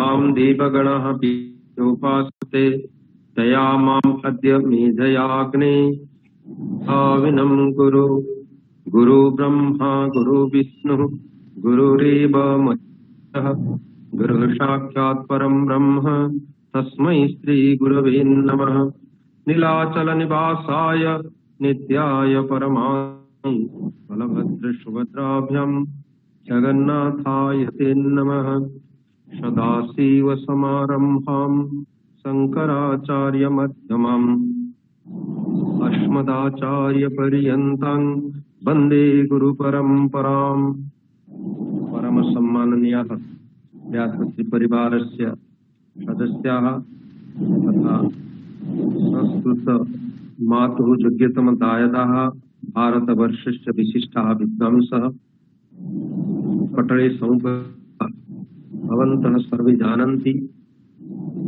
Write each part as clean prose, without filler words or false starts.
तां देवगणः उपासते तया माम् अद्य मेधयाग्ने भाविनं कुरु। गुरु ब्रह्मा गुरु विष्णु गुरुरेव महेश्वरः गुरुः साक्षात् परं ब्रह्म तस्मै श्री गुरवे नमः। नीलाचल निवासाय नित्याय परमात्मने बलभद्र सुभद्राभ्यां जगन्नाथाय ते नमः। सदाशिव समारम्भां शंकराचार्यमध्यमाम् अस्मदाचार्यपर्यन्तां वन्दे गुरुपरम्पराम्। परम सम्माननीयाः व्यासपति परिवारस्य सदस्याः तथा संस्कृत मातुः योग्यतमदायदाः भारतवर्षस्य विशिष्टाः विद्वांसः पटले समुपस्थिताः भवन्तः सर्वे जानन्ति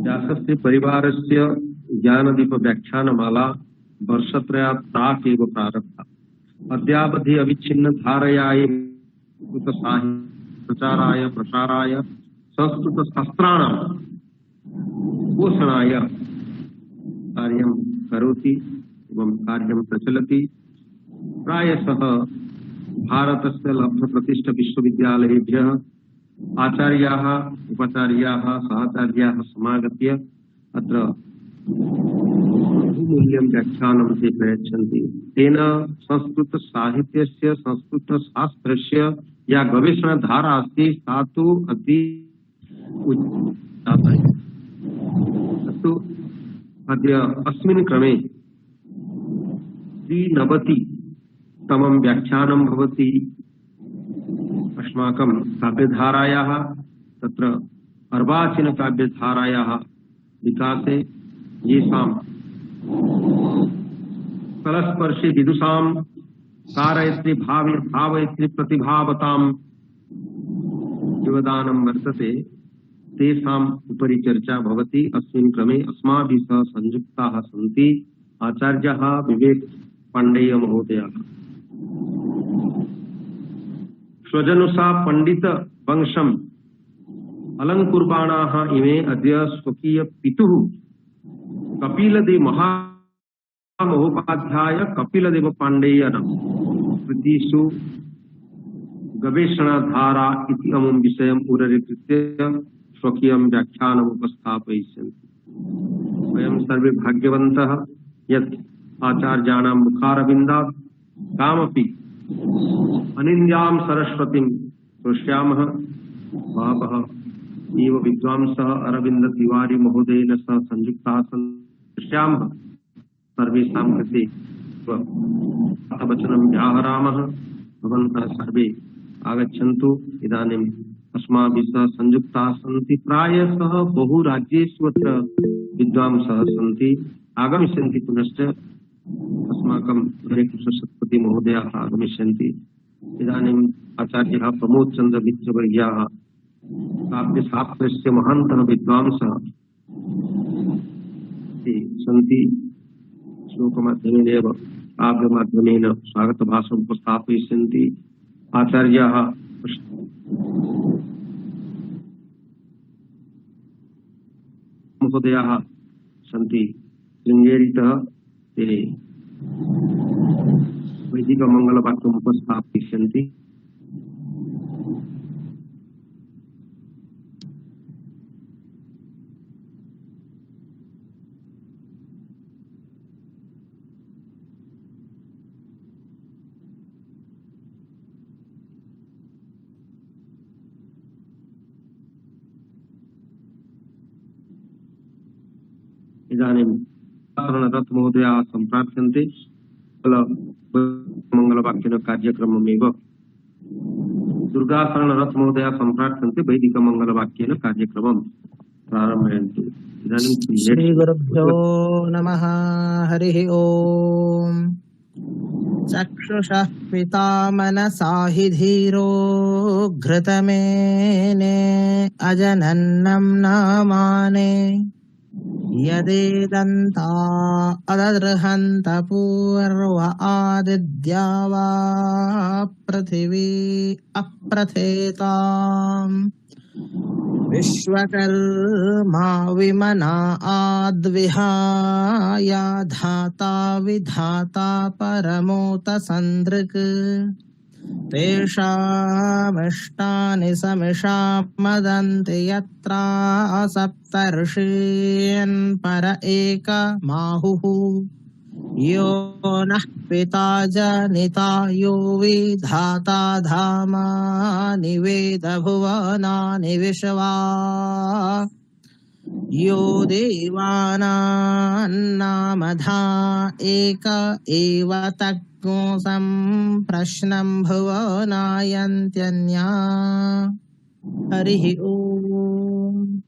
व्यासस्य परिवारस्य ज्ञानदीप व्याख्यानमाला वर्षत्रयात् प्राक् एव प्रारब्धा। अद्यावधि अविच्छिन्न धारया प्रचाराय प्रसाराय संस्कृत शास्त्राणां पोषणाय कार्यं करोति एवं कार्यं प्रचलति। प्रायशः भारतस्य लब्धप्रतिष्ठ विश्वविद्यालयेभ्यः आचार्याः उपाचार्याः सहचार्याः समागत्य अत्र बहुमूल्यं व्याख्यानं ते प्रयच्छन्ति। तेन संस्कृत साहित्यस्य संस्कृतशास्त्रस्य या गवेषणाधारा अस्ति सा तु अति उच्चता। तत्तु अद्य अस्मिन् क्रमे 390तमं व्याख्यानं भवति। अस्माकं काव्यधारायाः तत्र अर्वाचीन काव्यधारायाः विकासे येषां कलस्पर्शे विदुषां कारयत्री भावयत्री प्रतिभावतां योगदानं वर्तते तेषाम् उपरि चर्चा भवति। अस्मिन् क्रमे अस्माभिः सह संयुक्ताः सन्ति आचार्यः विवेक पाण्डेय महोदयः। स्वजनुषा पंडित वंशम् अलङ्कुर्वाणाः इमे अद्य स्वकीय पितुः कपिलदेव महोपाध्याय कपिलदेव पाण्डेयन कृतिषु गवेषणाधारा इति अमुं विषयम् उदरीकृत्य स्वकीयं व्याख्यानम् उपस्थापयिष्यन्ति। वयं सर्वे भाग्यवन्तः यत् आचार्याणां मुखारविन्दात् कामपि अनिन्द्यां सरस्वतीं पश्यामः। बहवः एव विद्वांसः अरविन्द तिवारी महोदयेन सह संयुक्ताः पश्यामः। सर्वेषां कृते वचनं व्याहरामः। भवन्तः सर्वे आगच्छन्तु। इदानीम् अस्माभिः सह संयुक्ताः सन्ति। प्रायशः बहु राज्येषु अत्र विद्वांसः सन्ति आगमिष्यन्ति। पुनश्च अस्माकं हरेकृष्ण सत्पति महोदयाः आगमिष्यन्ति। इदानीम् आचार्यः प्रमोद चन्द्र मित्रवर्याः काव्यशास्त्रस्य महान्तः विद्वांसः सन्ति। श्लोकमाध्यमेनैव काव्यमाध्यमेन स्वागतभाषणम् उपस्थापयिष्यन्ति। आचार्याः महोदयाः सन्ति शृङ्गेरीतः। ते वैदिकमङ्गलवाक्यम् उपस्थापयिष्यन्ति। इदानीं रथ महोदयाः सम्प्रार्थ्यन्ते। मंगलवाक्येन कार्यक्रममेव दुर्गाशरण रथ महोदयाः सम्प्रार्थ्यन्ते। वैदिकमङ्गलवाक्येन कार्यक्रमं प्रारम्भयन्तु। इदानीं श्रीगुरुभ्यो नमः। हरिः ओम्। चक्षुषः पिता मनसा हि धीरो घृतमेने अजनन्नं नामाने यदेदन्ता अदर्हन्त पूर्व आदिद्या वा पृथिवी अप्रथेताम् विश्वकर्मा विमना आद्विहाय धाता विधाता परमोत सन्दृक् तेषामिष्टानि समिषां मदन्ति यत्रा सप्तर्षीन् पर एकमाहुः यो नः पिता जनिता यो विधाता धामानि वेद भुवनानि विश्वा यो देवानान्नामधा एक एव तज्ञो सम्प्रश्नं भुवनायन्त्यन्या हरिः ओम्।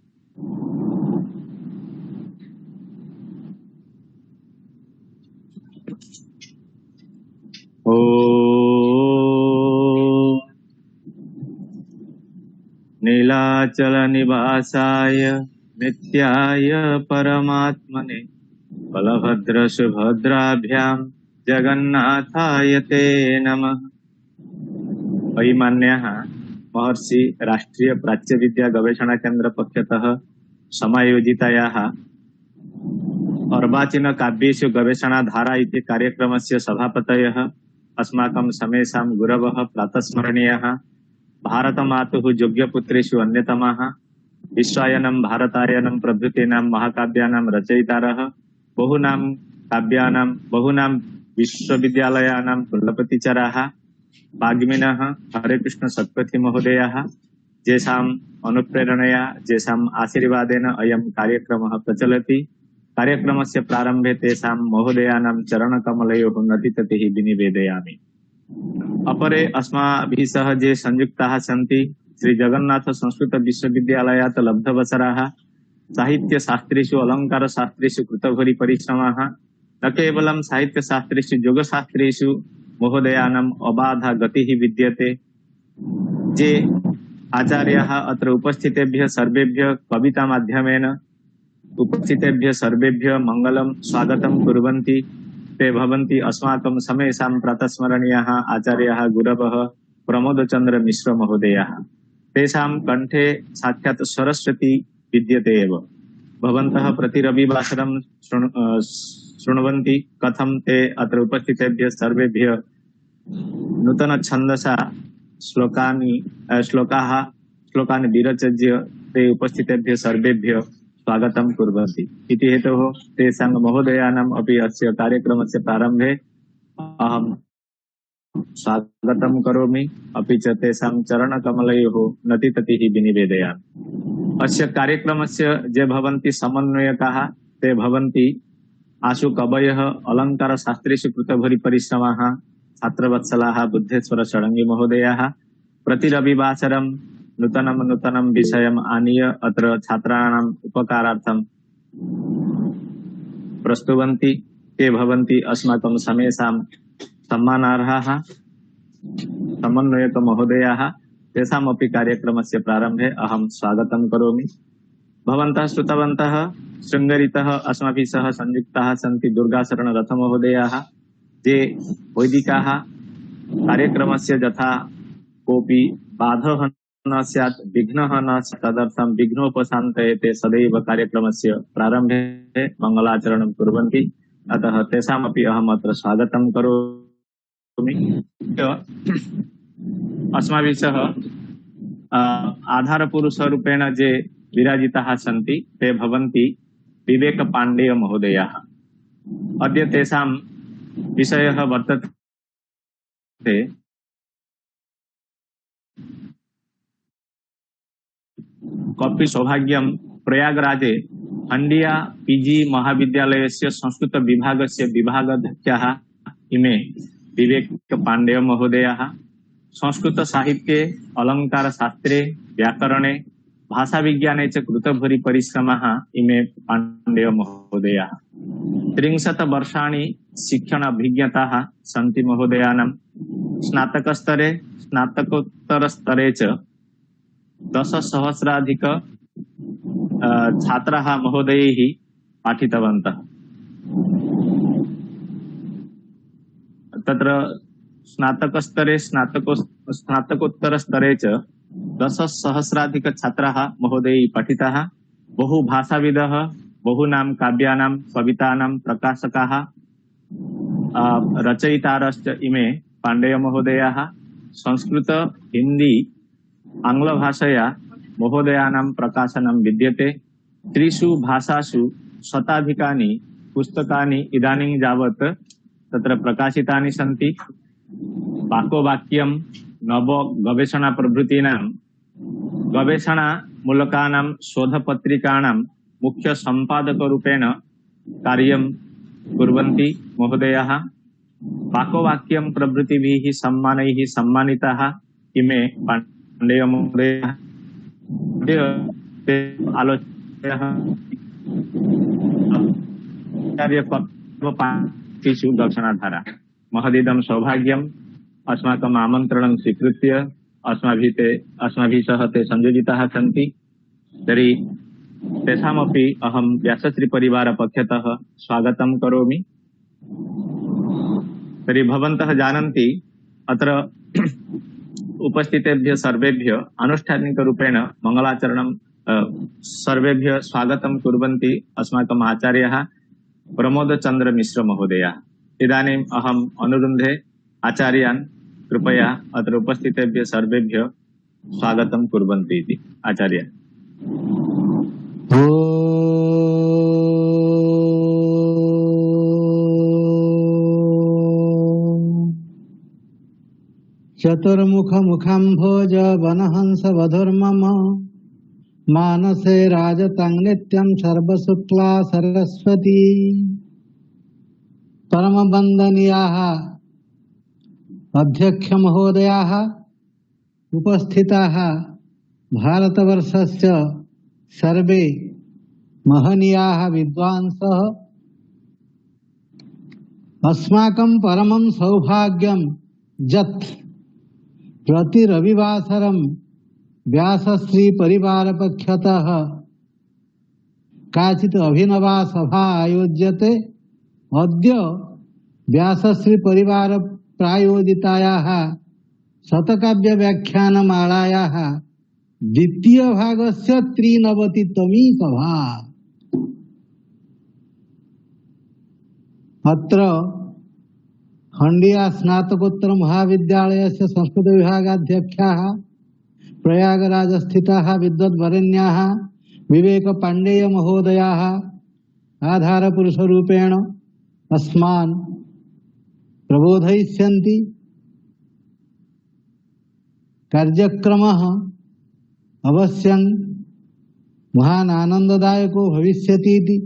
ओ नीलाचल निवासाय नित्याय परमात्मने बलभद्र सुभद्राभ्यां जगन्नाथाय ते नमः। वैमान्यः महर्षि राष्ट्रीय प्राच्य विद्या गवेषणा केन्द्र पक्षतः समायोजितायाः अर्वाचीन काव्येषु गवेषणा धारा इति कार्यक्रमस्य सभापतयः अस्माकं समेषां गुरवः प्रातस्मरणीयः भारतमातुः योग्यपुत्रेषु अन्यतमः विश्वायनं भारतायनं प्रभृतीनां महाकाव्यानां रचयितारः बहूनां काव्यानां बहूनां विश्वविद्यालयानां कुलपतिचराः वाग्मिनः हरेकृष्ण सत्पथि महोदयाः जेषाम् अनुप्रेरणया जेषाम् आशीर्वादेन अयं कार्यक्रमः प्रचलति। कार्यक्रमस्य प्रारम्भे तेषां महोदयानां चरणकमलयोः नतिततिः विनिवेदयामि। अपरे अस्माभिः सह ये संयुक्ताः सन्ति श्री जगन्नाथ संस्कृत विश्वविद्यालयात् लब्धवसराः साहित्यशास्त्रेषु अलङ्कारशास्त्रेषु कृतभरी परिश्रमाः न केवलं साहित्यशास्त्रेषु योगशास्त्रेषु महोदयानाम् अबाधा गतिः विद्यते। जे आचार्याः अत्र उपस्थितेभ्यः सर्वेभ्यः कविता माध्यमेन उपस्थितेभ्यः सर्वेभ्यः मंगलं स्वागतं कुर्वन्ति। ते भवन्ति अस्माकं समेषां प्रातस्मरणीयाः आचार्याः गुरवः प्रमोदचन्द्र मिश्र महोदयाः। तेषां कंठे साक्षात् सरस्वती विद्यते एव। भवन्तः प्रति रविवासरं शृण्वन्ति कथं ते अत्र उपस्थितेभ्यः सर्वेभ्यः नूतन छन्दसा श्लोकान् विरचय्य ते उपस्थितेभ्यः सर्वेभ्यः स्वागतं कुर्वन्ति। इति हेतोः तेषां महोदयानाम् अपि अस्य कार्यक्रमस्य प्रारम्भे अहं स्वागतं करोमि, अपि च तेषां चरणकमलयोः नतिततिः विनिवेदयामि। अस्य कार्यक्रमस्य ये भवन्ति समन्वयकाः ते भवन्ति आशु कवयः अलङ्कारशास्त्रेषु कृतभरी परिश्रमाः छात्रवत्सलाः बुद्धेश्वर षडङ्गी महोदयाः। प्रति रविवासरं नूतनं विषयम् आनीय अत्र छात्राणाम् उपकारार्थं प्रस्तुवन्ति। ते भवन्ति अस्माकं समेषां सम्मानार्हाः समन्वयक महोदयाः। तेषामपि कार्यक्रमस्य प्रारम्भे अहं स्वागतं करोमि। भवन्तः श्रुतवन्तः शृङ्गेरीतः अस्माभिः सह संयुक्ताः सन्ति दुर्गाशरण रथ महोदयाः। ये वैदिकाः कार्यक्रमस्य यथा कोऽपि बाधः न स्यात् विघ्नः न स्यात् तदर्थं विघ्नोपशान्तये ते सदैव कार्यक्रमस्य प्रारम्भे मङ्गलाचरणं कुर्वन्ति। अतः तेषामपि अहम् अत्र स्वागतं करोमि। अस्माभिः सह आधारपुरुषरूपेण ये विराजिताः सन्ति ते भवन्ति विवेक पाण्डेय महोदयाः। अद्य तेषां विषयः वर्तते कपि सौभाग्यं प्रयागराजे हण्डिया पीजी महाविद्यालयस्य संस्कृत विभागस्य विभागाध्यक्षाः इमे विवेक पाण्डेय महोदयाः। संस्कृत साहित्ये अलंकार शास्त्रे व्याकरणे भाषा विज्ञाने च कृतभरी परिश्रमाः इमे पाण्डेय महोदयाः। 30 वर्षाणि शिक्षण अभिज्ञताः सन्ति महोदयानां। स्नातक स्तरे स्नातकोत्तर स्तरे च 10,000 छात्राः महोदयैः पाठितवन्तः। तत्र स्नातक स्तरे स्नातकोत्तर स्तरे च 10,000 छात्राः महोदयैः पठिताः। बहुभाषाविदः, बहूनां काव्यानां कवितानां प्रकाशकाः रचयितारश्च इमे पाण्डेय महोदयाः। संस्कृत, हिंदी, आङ्ग्लभाषया महोदयानां प्रकाशनं विद्यते। 3 भाषासु शताधिकानि पुस्तकानि इदानीं यावत् तत्र प्रकाशितानि सन्ति। वाक्यं नव गवेषणा प्रभृतीनां गवेषणामूलकानां शोधपत्रिकाणां मुख्य संपादकरूपेण कार्यं कुर्वन्ति महोदयाः। वाक्यं प्रभृतिभिः सम्मानैः सम्मानिताः इमे पाण्डेय महोदयाः। आलोचनाः आचार्यपक्षेषु दक्षिणाधारा। महदिदं सौभाग्यम् अस्माकम् आमन्त्रणं स्वीकृत्य अस्माभिः सह ते संयोजिताः सन्ति। तर्हि तेषामपि अहं व्यासश्रीपरिवारपक्षतः स्वागतं करोमि। तर्हि भवन्तः जानन्ति अत्र उपस्थितेभ्यः सर्वेभ्यः अनुष्ठानिकरूपेण मङ्गलाचरणं सर्वेभ्यः स्वागतं कुर्वन्ति अस्माकम् आचार्यः प्रमोदचन्द्र मिश्र महोदयः। इदानीम् अहम् अनुरुन्धे आचार्यान् कृपया अत्र उपस्थितेभ्यः सर्वेभ्यः स्वागतं कुर्वन्ति इति। आचार्य। चतुर्मुख मुखाम्भोज वनहंस वधुर्मम मानसे राजतं नित्यं सर्वशुक्ला सरस्वती। परमवन्दनीयाः अध्यक्ष महोदयाः, उपस्थिताः भारतवर्षस्य सर्वे महनीयाः विद्वांसः, अस्माकं परमं सौभाग्यं यत् प्रति रविवासरं व्यासश्री परिवारपक्षतः काचित् अभिनवा सभा आयोज्यते। अद्य व्यासश्री परिवार प्रायोजितायाः शतकाव्य व्याख्यानमालायाः द्वितीय भागस्य 93तमी सभा। अत्र खण्डिया स्नातकोत्तर महाविद्यालयस्य संस्कृत विभागाध्यक्षाः प्रयागराजस्थिताः विद्वद्वरेण्याः विवेक पाण्डेय महोदयाः आधारपुरुषरूपेण अस्मान् प्रबोधयिष्यन्ति। कार्यक्रमः अवश्यं महान् आनन्ददायको भविष्यति इति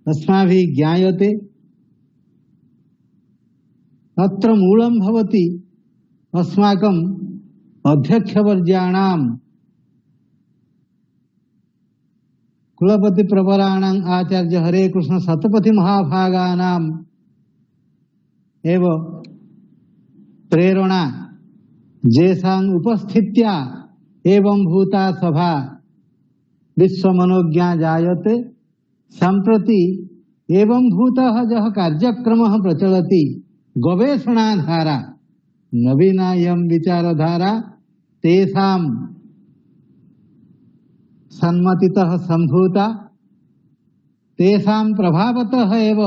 अस्माभिः ज्ञायते। अत्र मूलं भवति अस्माकम् अध्यक्षवर्याणां कुलपति प्रवराणां आचार्य हरे कृष्ण शतपथि महाभागानां एव प्रेरणा जेषां उपस्थित्या एवं भूता सभा विश्वमनोज्ञा जायते। सम्प्रति एवं भूतः यः कार्यक्रमः प्रचलति गवेषणाधारा नवीनायं विचारधारा तेषां सन्मतितः सम्भूता। तेषां प्रभावतः एव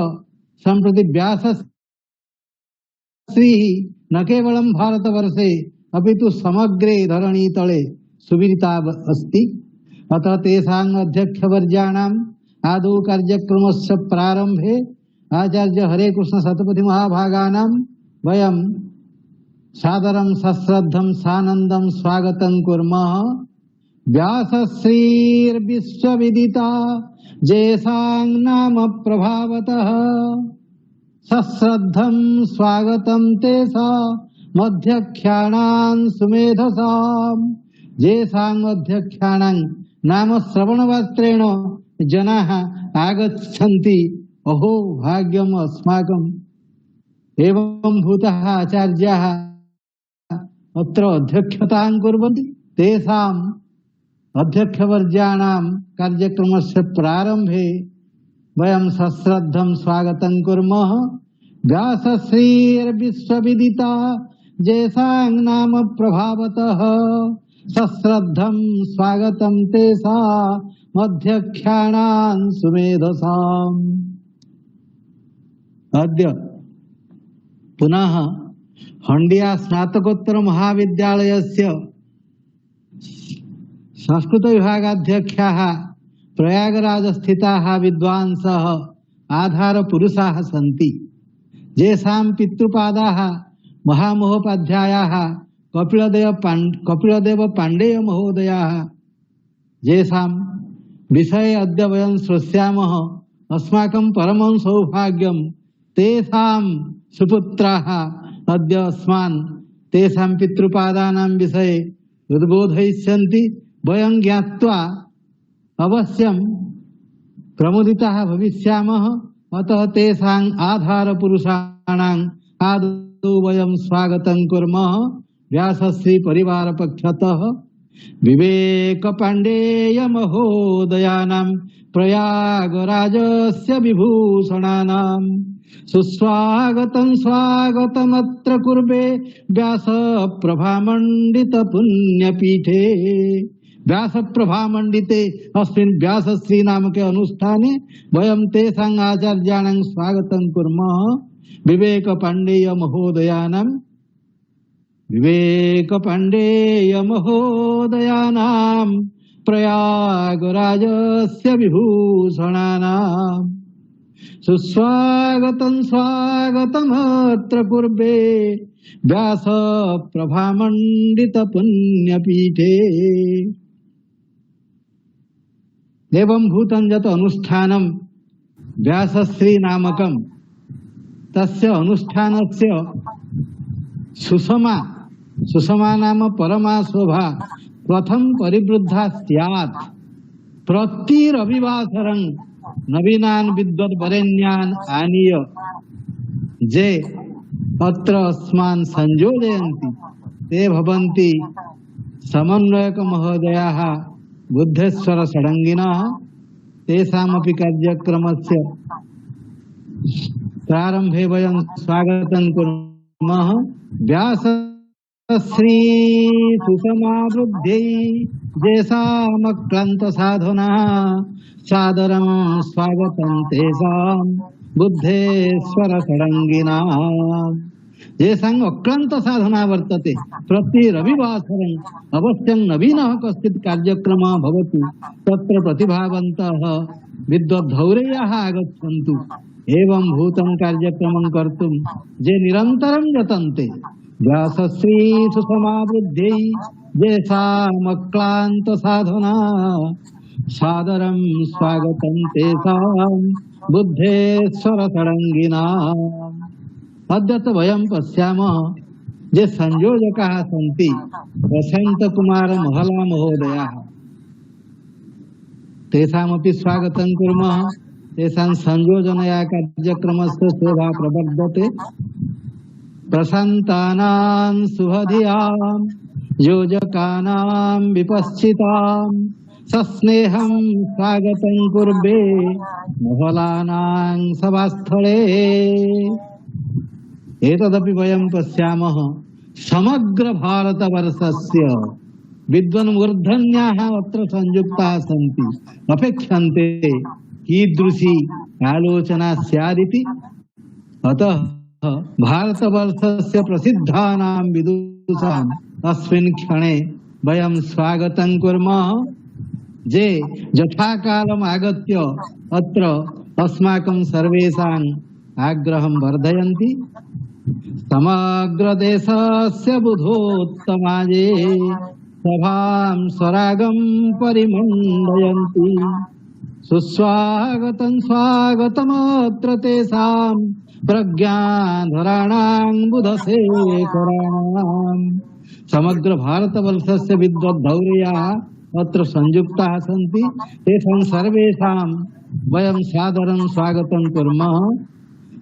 सम्प्रति व्यासश्रीः न केवलं भारतवर्षे अपितु समग्रे धरणीतले सुविदिता अस्ति। अतः तेषां अध्यक्षवर्याणाम् आदौ कार्यक्रमस्य प्रारम्भे आचार्य हरे कृष्ण शतपथि महाभागानां वयं सादरं सश्रद्धं सानन्दं स्वागतं कुर्मः। व्यासश्रीर्विश्वविदिता जेषां नाम प्रभावतः सश्रद्धं स्वागतं तेषामध्यक्षाणां सुमेधसां। जेषां अध्यक्षाणां नाम श्रवणमात्रेण जनाः आगच्छन्ति, अहो भाग्यम् अस्माकम्। एवं भूतः आचार्याः अत्र अध्यक्षतां कुर्वन्ति। तेषाम् अध्यक्षवर्याणां कार्यक्रमस्य प्रारम्भे वयं सश्रद्धं स्वागतं कुर्मः। व्यासश्रीर्विश्वविदिता जेषां नाम प्रभावतः सश्रद्धं स्वागतं तेषामध्यक्षाणां सुमेधसाम्। अद्य पुनः हंडिया स्नातकोत्तर महाविद्यालयस्य संस्कृत विभागाध्यक्षाः प्रयागराज स्थिताः विद्वांसः आधारपुरुषाः सन्ति, येषां पितृपादाः महामहोपाध्यायाः कपिलदेव पाण्डेय महोदयाः, येषां विषये अद्य वयं श्रोष्यामः। अस्माकं परमं सौभाग्यं तेषां सुपुत्राः अद्य अस्मान् तेषां पितृपादानां विषये उद्बोधयिष्यन्ति। वयं ज्ञात्वा अवश्यं प्रमुदिताः भविष्यामः। अतः तेषाम् आधारपुरुषाणाम् आदौ वयं स्वागतं कुर्मः। व्यासश्री परिवार पक्षतः विवेक पाण्डेय महोदयानां प्रयागराजस्य विभूषणानां सुस्वागतं स्वागतमत्र कुर्वे व्यास प्रभामण्डित पुण्यपीठे। व्यास प्रभामण्डिते अस्मिन् व्यासश्री नामके अनुष्ठाने वयं तेषाम् आचार्याणां स्वागतं कुर्मः। विवेक पाण्डेय महोदयानां प्रयागराजस्य विभूषणानां सुस्वागतं स्वागतमत्र कुर्वे व्यास प्रभामण्डित पुण्यपीठे। एवं भूतं यत् अनुष्ठानं व्यासश्री नामकं, तस्य अनुष्ठानस्य सुषमा नाम परमा शोभा प्रथम परिवृद्धा स्यात्। प्रति रविवासरं नवीनान् विद्वद्वरेण्यान् आनीय जे अत्र अस्मान् संयोजयन्ति ते भवन्ति समन्वयक महोदयाः बुद्धेश्वर षडङ्गिनः। तेषामपि कार्यक्रमस्य प्रारम्भे वयं स्वागतं कुर्मः। व्यासश्री सुषमावृद्ध्यै येषामक्लान्त साधनाः सादरं स्वागतं तेषां बुद्धेश्वर षडङ्गिनाम्। येषाम् अक्लान्त साधना वर्तते, प्रति रविवासरम् अवश्यं नवीनः कश्चित् कार्यक्रमः भवतु। तत्र प्रतिभावन्तः विद्वद्धौरेयाः आगच्छन्तु। एवं भूतं कार्यक्रमं कर्तुं ये निरन्तरं यतन्ते व्यासश्री सुषमावृद्ध्यै येषामक्लान्त साधना सादरं स्वागतं तेषां बुद्धेश्वर षडङ्गिनाम्। अद्य वयं पश्यामः ये संयोजकाः सन्ति वसन्तकुमार महला महोदयाः। तेषामपि स्वागतं कुर्मः। तेषां संयोजनया कार्यक्रमस्य शोभा प्रवर्धते। प्रशान्तानां शुभधियां योजकानां विपश्चितां सस्नेहं स्वागतं कुर्वे महलानां सभास्थले। एतदपि वयं पश्यामः समग्र भारतवर्षस्य विद्वन्मूर्धन्याः अत्र संयुक्ताः सन्ति। अपेक्षन्ते कीदृशी आलोचना स्यादिति। अतः भारतवर्षस्य प्रसिद्धानां विदुषाम् अस्मिन् क्षणे वयं स्वागतं कुर्मः। जे यथाकालम् आगत्य अत्र अस्माकं सर्वेषाम् आग्रहं वर्धयन्ति। समग्र देशस्य बुधोत्तमाये सभां स्वरागं परिमण्डयन्ति। सुस्वागतं स्वागतमत्र तेषां प्रज्ञाधराणां बुधशेखराणां। समग्र भारतवर्षस्य विद्वद्धौर्याः अत्र संयुक्ताः सन्ति। तेषां सर्वेषां वयं सादरं स्वागतं कुर्मः।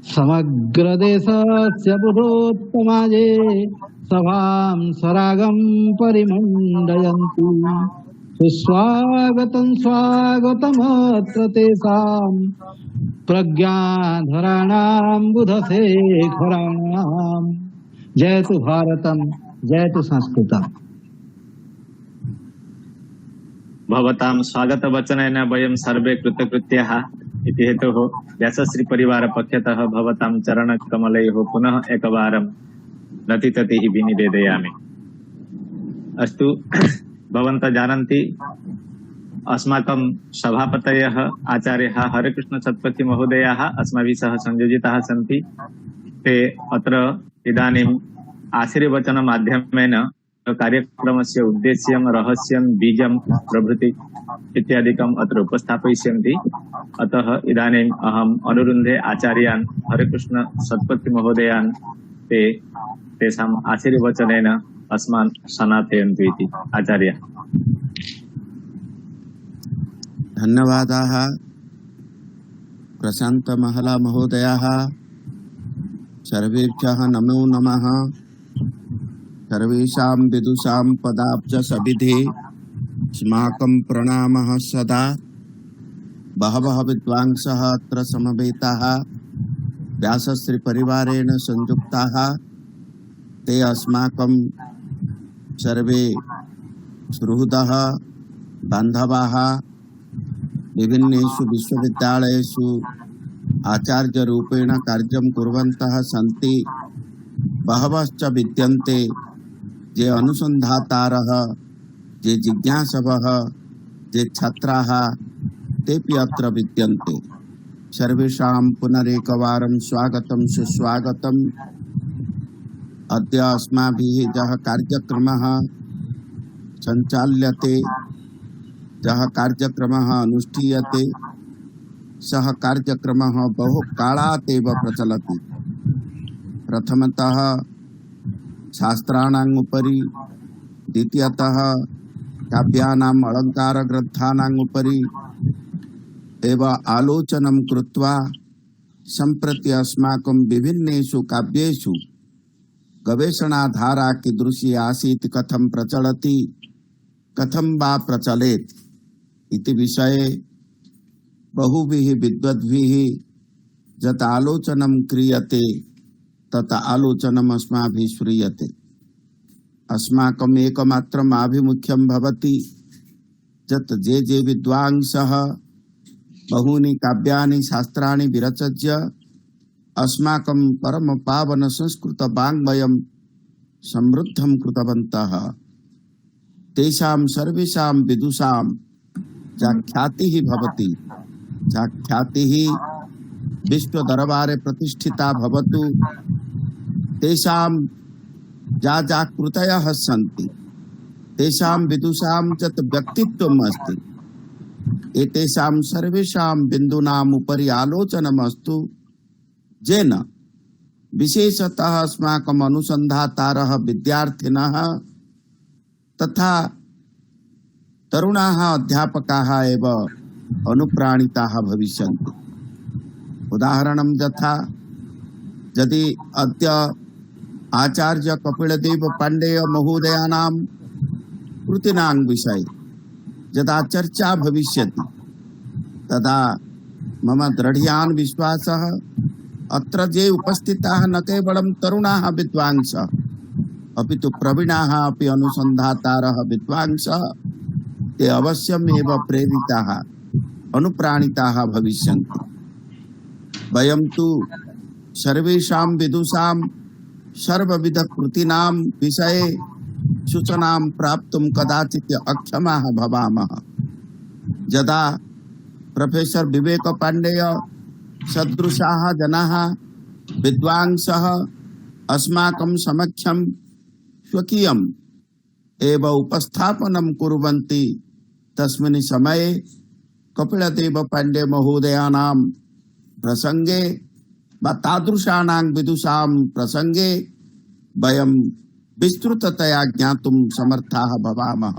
समग्र देशस्य बुधोत्तमाये सभां स्वरागं परिमण्डयन्ति। सुस्वागतं स्वागतमत्र तेषां प्रज्ञाधराणां बुधशेखराणां। जयतु भारतं, जयतु संस्कृतम्। भवतां स्वागतवचनेन वयं सर्वे कृतकृत्याः इति हेतोः व्यासश्री परिवार पक्षतः भवतां चरणकमलयोः पुनः एकवारं नतिततिः विनिवेदयामि। अस्तु, भवन्तः जानन्ति अस्माकं सभापतयः आचार्यः हरेकृष्ण सत्पथी महोदयाः अस्माभिः सह संयोजिताः सन्ति। ते अत्र इदानीम् आशीर्वचन माध्यमेन कार्यक्रमस्य उद्देश्यं, रहस्यं, बीजं प्रभृति इत्यादिकम् अत्र उपस्थापयिष्यन्ति। अतः इदानीम् अहम् अनुरुन्धे आचार्यान् हरेकृष्ण सत्पथी महोदयान् ते तेषाम् आशीर्वचनेन अस्मान् सनातयन्तु इति। आचार्य। धन्यवादाः प्रशांत महला महोदयाः। सर्वेभ्यः नमो नमः। सर्वेषां विदुषां पदाब्ज सविधे अस्माकं प्रणामः सदा। बहवः विद्वांसः अत्र समवेताः व्यासश्री परिवारेण संयुक्ताः। ते अस्माकं सर्वे सुहृदः बान्धवाः विभिन्नेषु विश्वविद्यालयेषु आचार्यरूपेण कार्यं कुर्वन्तः सन्ति। बहवश्च विद्यन्ते ये अनुसन्धातारः, ये जिज्ञासवः, ये छात्राः, तेपि अत्र विद्यन्ते। सर्वेषां पुनरेकवारं स्वागतं सुस्वागतम्। अद्य अस्माभिः यः कार्यक्रमः सञ्चाल्यते, यः कार्यक्रमः अनुष्ठीयते, सः कार्यक्रमः बहु कालात् एव प्रचलति। प्रथमतः शास्त्राणाम् उपरि, द्वितीयतः काव्यानाम् अलङ्कारग्रन्थानाम् उपरि एव आलोचनं कृत्वा सम्प्रति अस्माकं विभिन्नेषु काव्येषु गवेषणाधारा कीदृशी आसीत्, कथं प्रचलति, कथं वा प्रचलेत् इति विषये बहुभिः विद्वद्भिः यत् आलोचनं क्रियते तत् आलोचनम् अस्माभिः श्रूयते। अस्माकम् एकमात्रम् आभिमुख्यं भवति यत् जे विद्वांसः बहूनि काव्यानि शास्त्राणि विरचय्य अस्माकं परम पावन संस्कृत वाङ्मयं समृद्धं कृतवन्तः, तेषां सर्वेषां विदुषां या ख्यातिः भवति, या ख्यातिः विश्वदरबारे प्रतिष्ठिता भवतु, तेषां या कृतयः सन्ति, तेषां विदुषां यत् व्यक्तित्वम् अस्ति, एतेषां सर्वेषां बिन्दूनाम् उपरि आलोचनमस्तु, येन विशेषतः अस्माकम् अनुसन्धातारः, विद्यार्थिनः तथा तरुणाः अध्यापकाः एव अनुप्राणिताः भविष्यन्ति। उदाहरणं यथा यदि अद्य आचार्य कपिलदेव पाण्डेय महोदयानां कृतीनां विषये यदा चर्चा भविष्यति तदा मम दृढ्यान् विश्वासः अत्र ये उपस्थिताः न केवलं तरुणाः विद्वांसः अपि तु प्रवीणाः अपि अनुसन्धातारः विद्वांसः ते अवश्यमेव प्रेरिताः अनुप्राणिताः भविष्यन्ति। वयं तु सर्वेषां विदुषां सर्वविध कृतीनां विषये सूचनां प्राप्तुं कदाचित् अक्षमाः भवामः। यदा प्रोफेसर विवेक पाण्डेय सदृशाः जनाः विद्वांसः अस्माकं समक्षं स्वकीयम् एव उपस्थापनं कुर्वन्ति, तस्मिन् समये कपिलदेव पाण्डे महोदयानां प्रसंगे वा तादृशानां विदुषां प्रसंगे वयं विस्तृततया ज्ञातुं समर्थाः भवामः।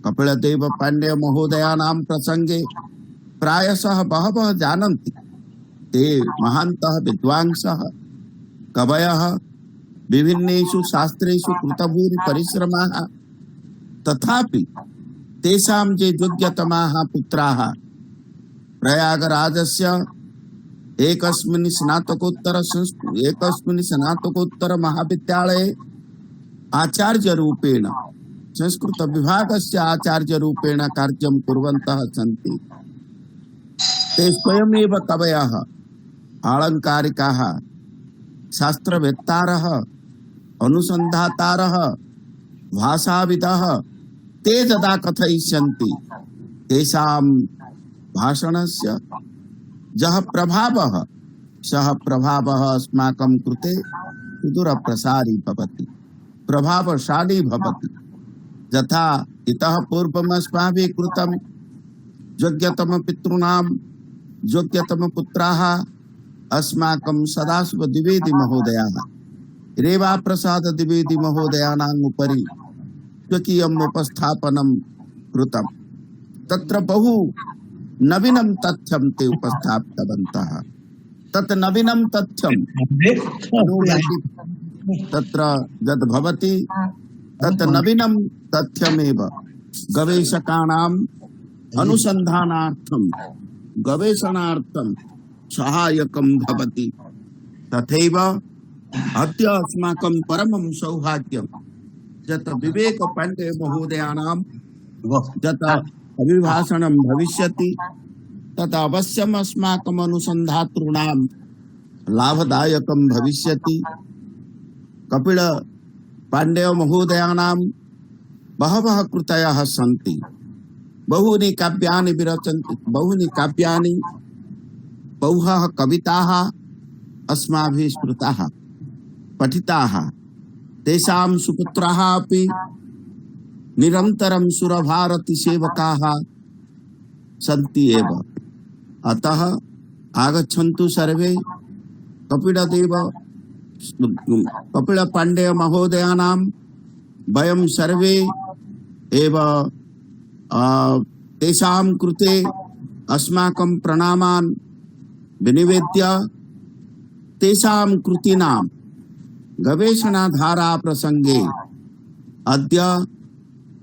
कपिलदेव पाण्डे महोदयानां प्रसंगे प्रायशः बहवः जानन्ति। ते महान्तः विद्वांसः, कवयः, विभिन्नेषु शास्त्रेषु कृतभूरि परिश्रमाः, तथापि तेषां ये योग्यतमाः पुत्राः प्रयागराजस्य एकस्मिन् स्नातकोत्तर महाविद्यालये आचार्य रूपेण संस्कृत विभागस्य आचार्य रूपेण कार्यं कुर्वन्तः सन्ति। ते स्वयमेव कवयः, आलङ्कारिकाः, शास्त्रवेत्तारः, अनुसन्धातारः, भाषाविदः ते यदा कथयिष्यन्ति तेषां भाषणस्य यः प्रभावः सः प्रभावः अस्माकं कृते सुदूरप्रसारी भवति, प्रभावशाली भवति। यथा इतः पूर्वम् अस्माभिः कृतं योग्यतमपितॄणां योग्यतमपुत्राः अस्माकं सदाशिव द्विवेदी महोदयाः, रेवाप्रसाद द्विवेदी महोदयानाम् उपरि स्वकीयम् उपस्थापनं कृतं। तत्र बहु नवीनं तथ्यं ते उपस्थापितवन्तः। तत् नवीनं तथ्यं तत्र यद् भवति तत् नवीनं तथ्यमेव गवेषकाणाम् अनुसन्धानार्थं गवेषणार्थं सहायकं भवति। तथैव अद्य अस्माकं परमं सौभाग्यं यत् विवेक पाण्डे महोदयानां यत् अभिभाषणं भविष्यति तत् अवश्यम् अस्माकम् अनुसन्धातॄणां लाभदायकं भविष्यति। कपिल पाण्डेय महोदयानां बहवः कृतयः सन्ति, बहूनि काव्यानि विरचन्ति, बहूनि काव्यानि, बहवः कविताः अस्माभिः श्रुताः पठिताः। तेषां सुपुत्राः अपि निरन्तरं सुरभारती सेवकाः सन्ति एव। अतः आगच्छन्तु सर्वे कपिल पाण्डेय महोदयानां वयं सर्वे एव तेषां कृते अस्माकं प्रणामान् विनिवेद्य तेषां कृतीनां गवेषणाधारा प्रसंगे अद्य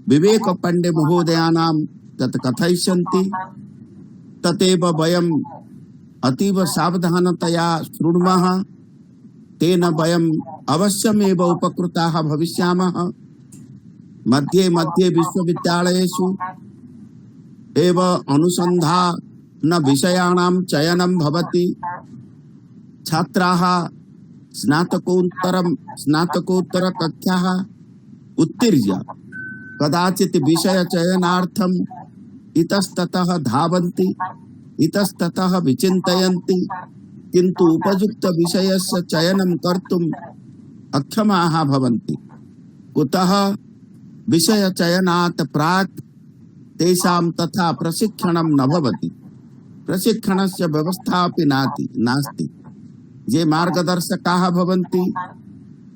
विवेक पाण्डे महोदयानां तत् कथयिष्यन्ति तदेव वयम् अतीव सावधानतया शृणुमः। तेन वयम् अवश्यमेव उपकृताः भविष्यामः। मध्ये मध्ये विश्वविद्यालयेषु एव अनुसन्धान विषयाणां चयनं भवति। छात्राः स्नातकोत्तर कक्षाः उत्तीर्य कदाचित् विषय चयनार्थम् इतस्ततः धावन्ति, इतस्ततः विचिन्तयन्ति, किन्तु उपयुक्त विषयस्य चयनं कर्तुम् अक्षमाः भवन्ति। कुतः? विषय चयनात् प्राक् तेषां तथा प्रशिक्षणं न भवति, प्रशिक्षणस्य व्यवस्था अपि नास्ति। ये मार्गदर्शकाः भवन्ति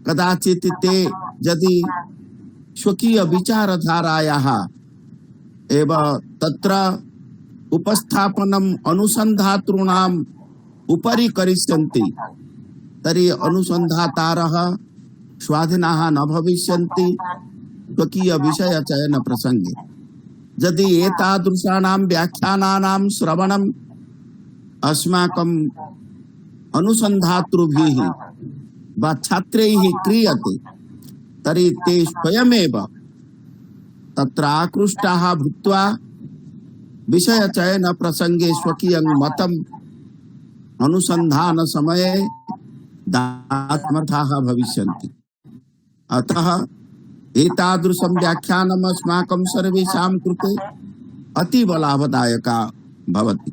कदाचित् ते यदि स्वकीय विचारधारायाः एव तत्र उपस्थापनम् अनुसन्धातॄणाम् उपरि करिष्यन्ति तर्हि अनुसन्धातारः स्वाधीनाः न भविष्यन्ति स्वकीय विषय चयन प्रसंगे। यदि एतादृशानां व्याख्यानानां श्रवणम् अस्माकं अनुसन्धातृभिः वा छात्रैः क्रियते तर्हि ते स्वयमेव तत्र आकृष्टाः भूत्वा विषय चयन प्रसंगे स्वकीयं मतम् अनुसन्धान समये दातुमर्थाः भविष्यन्ति। अतः एतादृशं व्याख्यानम् अस्माकं सर्वेषां कृते अतीव लाभदायका भवति।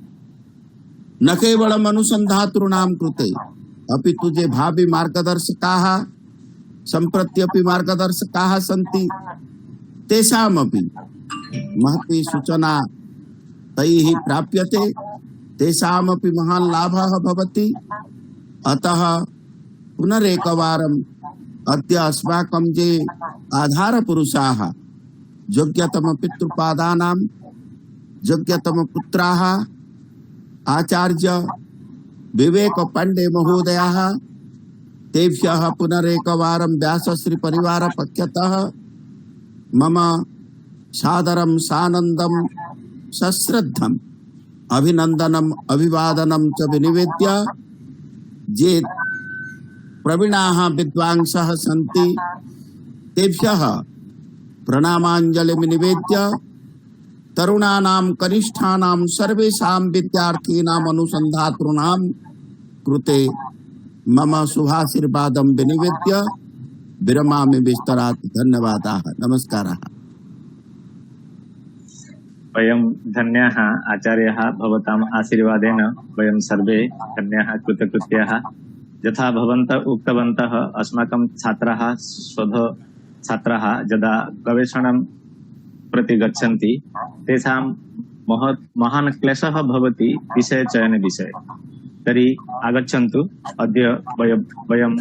न केवलम् अनुसन्धातॄणां कृते अपितु ये भावी मार्गदर्शकाः सम्प्रत्यपि मार्गदर्शकाः सन्ति तेषामपि महती सूचना तैः प्राप्यते, तेषामपि महान् लाभः भवति। अतः पुनरेकवारम् अद्य अस्माकं ये आधारपुरुषाः योग्यतमपितृपादानां योग्यतमपुत्राः आचार्य विवेक पाण्डे महोदयाः तेभ्यः पुनरेकवारं व्यासश्री परिवार पक्षतः मम सादरं सानन्दं सश्रद्धम् अभिनन्दनम् अभिवादनं च विनिवेद्य ये प्रवीणाः विद्वांसः सन्ति तेभ्यः प्रणामांजलि निवेद्य तरुणानां कनिष्ठानां सर्वेषां विद्यार्थिनां अनुसन्धातॄणां कृते मम शुभाशीर्वादं विनिवेद्य विरमामि विस्तरात्। धन्यवादाः। नमस्कारः। वयं धन्याः आचार्याः, भवताम् आशीर्वादेन वयं सर्वे धन्याः कृतकृत्याः। यथा भवन्तः उक्तवन्तः, अस्माकं छात्राः शोधछात्राः यदा गवेषणं प्रति गच्छन्ति तेषां महान् क्लेशः भवति विषयचयने विषये। तर्हि आगच्छन्तु, अद्य वयं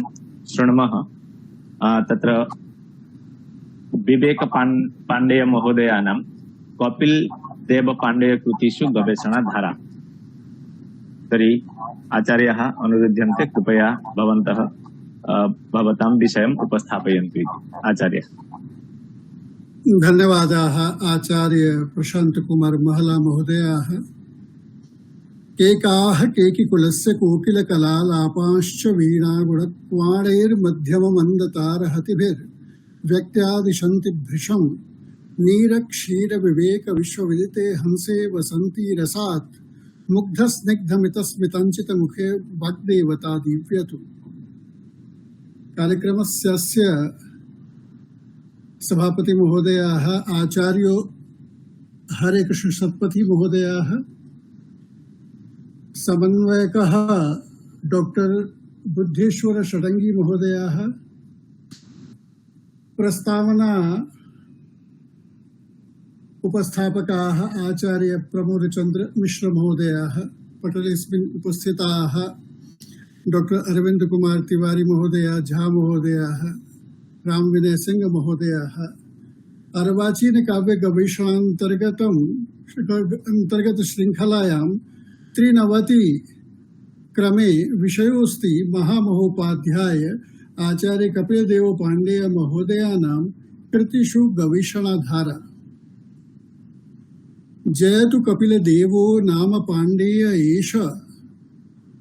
शृणुमः तत्र विवेक पाण्डेय महोदयानां कपिल देव पाण्डेय कृतिषु गवेषणाधारा। तर्हि आचार्याः अनुरुध्यन्ते, कृपया भवन्तः भवतां विषयम् उपस्थापयन्तु इति। आचार्य। धन्यवादाः आचार्य प्रशांत कुमार महला महोदयाः। केकाः केकिकुलस्य कोकिलकलालापांश्च वीणागुणक्वाणैर्मध्यममन्दतारहतिभिर्व्यक्त्यादिशन्ति भृशम् नीरक्षीरविवेकविश्वविदिते हंसे वसन्ति रसात् मुग्धस्निग्धमितस्मितञ्चितमुखे वाग्देवता दीव्यतु। कार्यक्रमस्य सभापति महोदयाः आचार्यो हरे कृष्ण सत्पथी महोदयाः, समन्वयकः डॉक्टर बुद्धेश्वर षडंगी महोदयाः, प्रस्तावना उपस्थापकाः आचार्य प्रमोद चंद्र मिश्र महोदयाः, पटलेस्मिन् उपस्थिताः डॉक्टर अरविंद कुमार तिवारी महोदय, झा महोदयाः, राम विनय सिंह महोदयाः, अर्वाचीन काव्य गवेषणान्तर्गत श्रृंखलायां 93 क्रमे विषयोस्ति महामहोपाध्याय आचार्य कपिल देव पाण्डेय महोदयानां कृतिषु गवेषणाधारा। जयतु कपिल देवो नाम पाण्डेय एष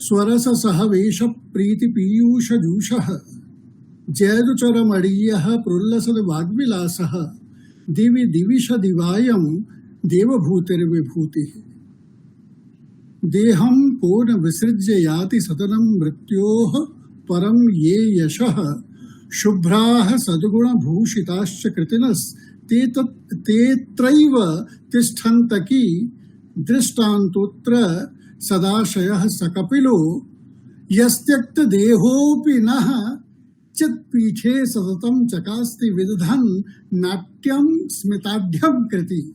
स्वरस सहवेश प्रीति पीयूष जूषः जयतु चरमणीयः प्रोल्लसद वाग्विलासः दिवि दिविश दिवायं देवभूतिर्विभूतिः। देहं को न विसृज्य याति सदनं मृत्योः परं ये यशः शुभ्राः सद्गुणभूषिताश्च कृतिनस्तेत्रैव तिष्ठन्तकी दृष्टान्तोऽत्र सदाशयः सकपिलो यस्त्यक्तदेहोऽपि नः चित्पीठे सततं चकास्ति विदधन् नाट्यं स्मिताढ्यं कृति।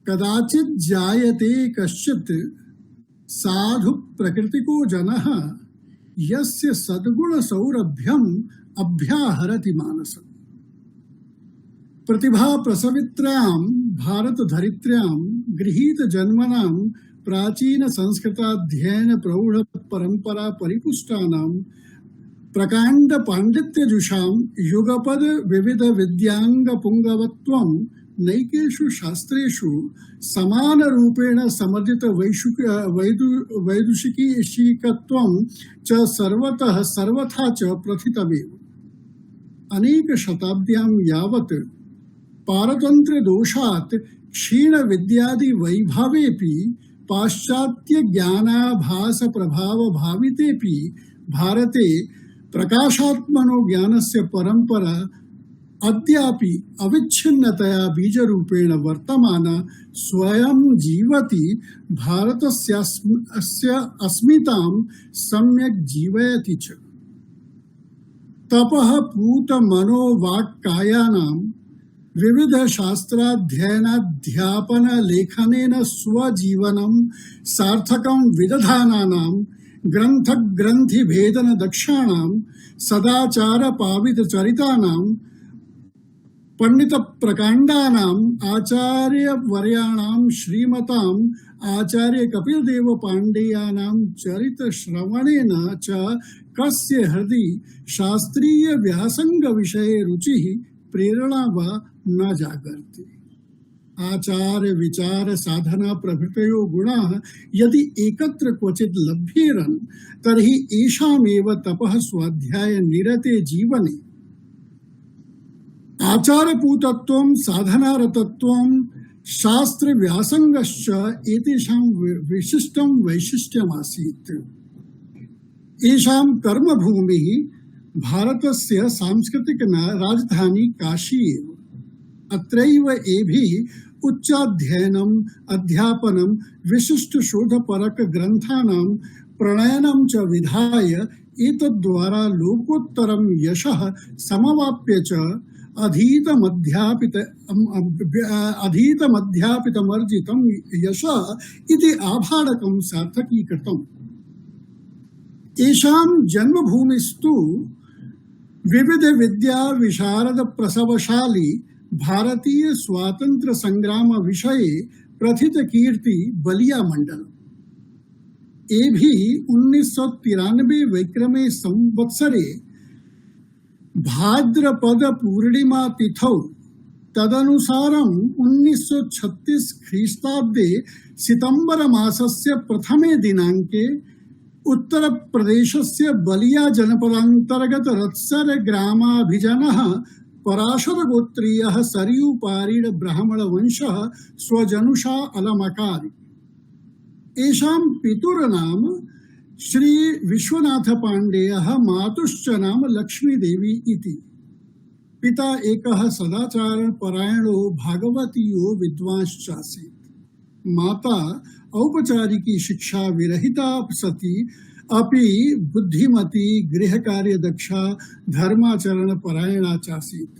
कदाचित् जायते कश्चित् साधु प्रकृतिको जनः यस्य सद्गुण सौरभ्यम् अभ्याहरति मानसम्। प्रतिभा प्रसवित्रां भारत धरित्र्यां गृहीत जन्मनां प्राचीन संस्कृताध्ययन प्रौढ़ परंपरा परिपुष्टानां प्रकांड पांडित्यजुषां युगपद विविध विद्यांग पुंगवत्वं नैकेषु शास्त्रेषु समान रूपेण समर्जित वैदुषिकीशिकत्वं च सर्वथा च प्रथितमेव। अनेक शताब्द्यां यावत् पारतंत्र दोषात् क्षीण विद्यादि वैभवेपि पाश्चात्य ज्ञानाभास प्रभाव भावितेपि भारते प्रकाशात्मनो ज्ञानस्य परंपरा अद्यापि अविच्छिन्नतया बीजरूपेण वर्तमाना स्वयं जीवति भारतस्य अस्मितां सम्यक् जीवयति च। तपः पूत मनोवाक्कायानां विविध शास्त्राध्ययनाध्यापन लेखनेन स्वजीवनं सार्थकं विदधानानां ग्रंथ ग्रंथि भेदन दक्षाणां सदाचार पावित चरितानां पंडित प्रकांडानां आचार्य वर्याणां श्रीमतां आचार्य कपिल देव पाण्डेयानां चरित श्रवणेन च कस्य हृदि शास्त्रीय व्यासंग विषये रुचिः प्रेरणा वा न जागर्ति। आचार्य विचार साधना प्रभृतयो गुणाः यदि एकत्र क्वचित् लभ्येरन् तर्हि एषामेव तपः स्वाध्याय निरते जीवने आचार्यपूतत्वं साधनारतत्वं शास्त्र व्यासंगश्च एतेषां विशिष्टं वैशिष्ट्यमासीत्। एषां कर्मभूमिः भारतस्य सांस्कृतिक राजधानी काशी एव। अत्रैव एभिः उच्चाध्ययनम् अध्यापनं विशिष्टशोधपरक ग्रन्थानां प्रणयनं च विधाय एतद्द्वारा लोकोत्तरं यशः समवाप्य च अधीतमध्यापितमर्जितं यशः इति आभाडकं सार्थकीकृतम्। एषां जन्मभूमिस्तु विविध विद्या विशारद प्रसवशाली भारतीय स्वातंत्र्य संग्राम विषये प्रथित कीर्ति बलिया मंडल। एभिः 1993 विक्रमे संवत्सरे भाद्रपद पूर्णिमा तिथौ तदनुसारं 1936 ख्रीस्ताब्दे सितंबर मासस्य प्रथमे दिनांके उत्तर प्रदेशस्य बलिया जनपदांतर्गत रत्सर ग्रामाभिजनः पराशर गोत्रीयः सरयू पारीण ब्राह्मण वंशः स्वजनुषा अलमकार। एषां पितुर्नाम श्री विश्वनाथ पाण्डेयः, मातुश्च नाम लक्ष्मी देवी इति। पिता एकः सदाचार परायणो भागवतीयो विद्वांश्चासीत्। माता औपचारिकी शिक्षा विरहिता सती अपि बुद्धिमती, गृहकार्यदक्षा, धर्माचरण परायणा चासीत्।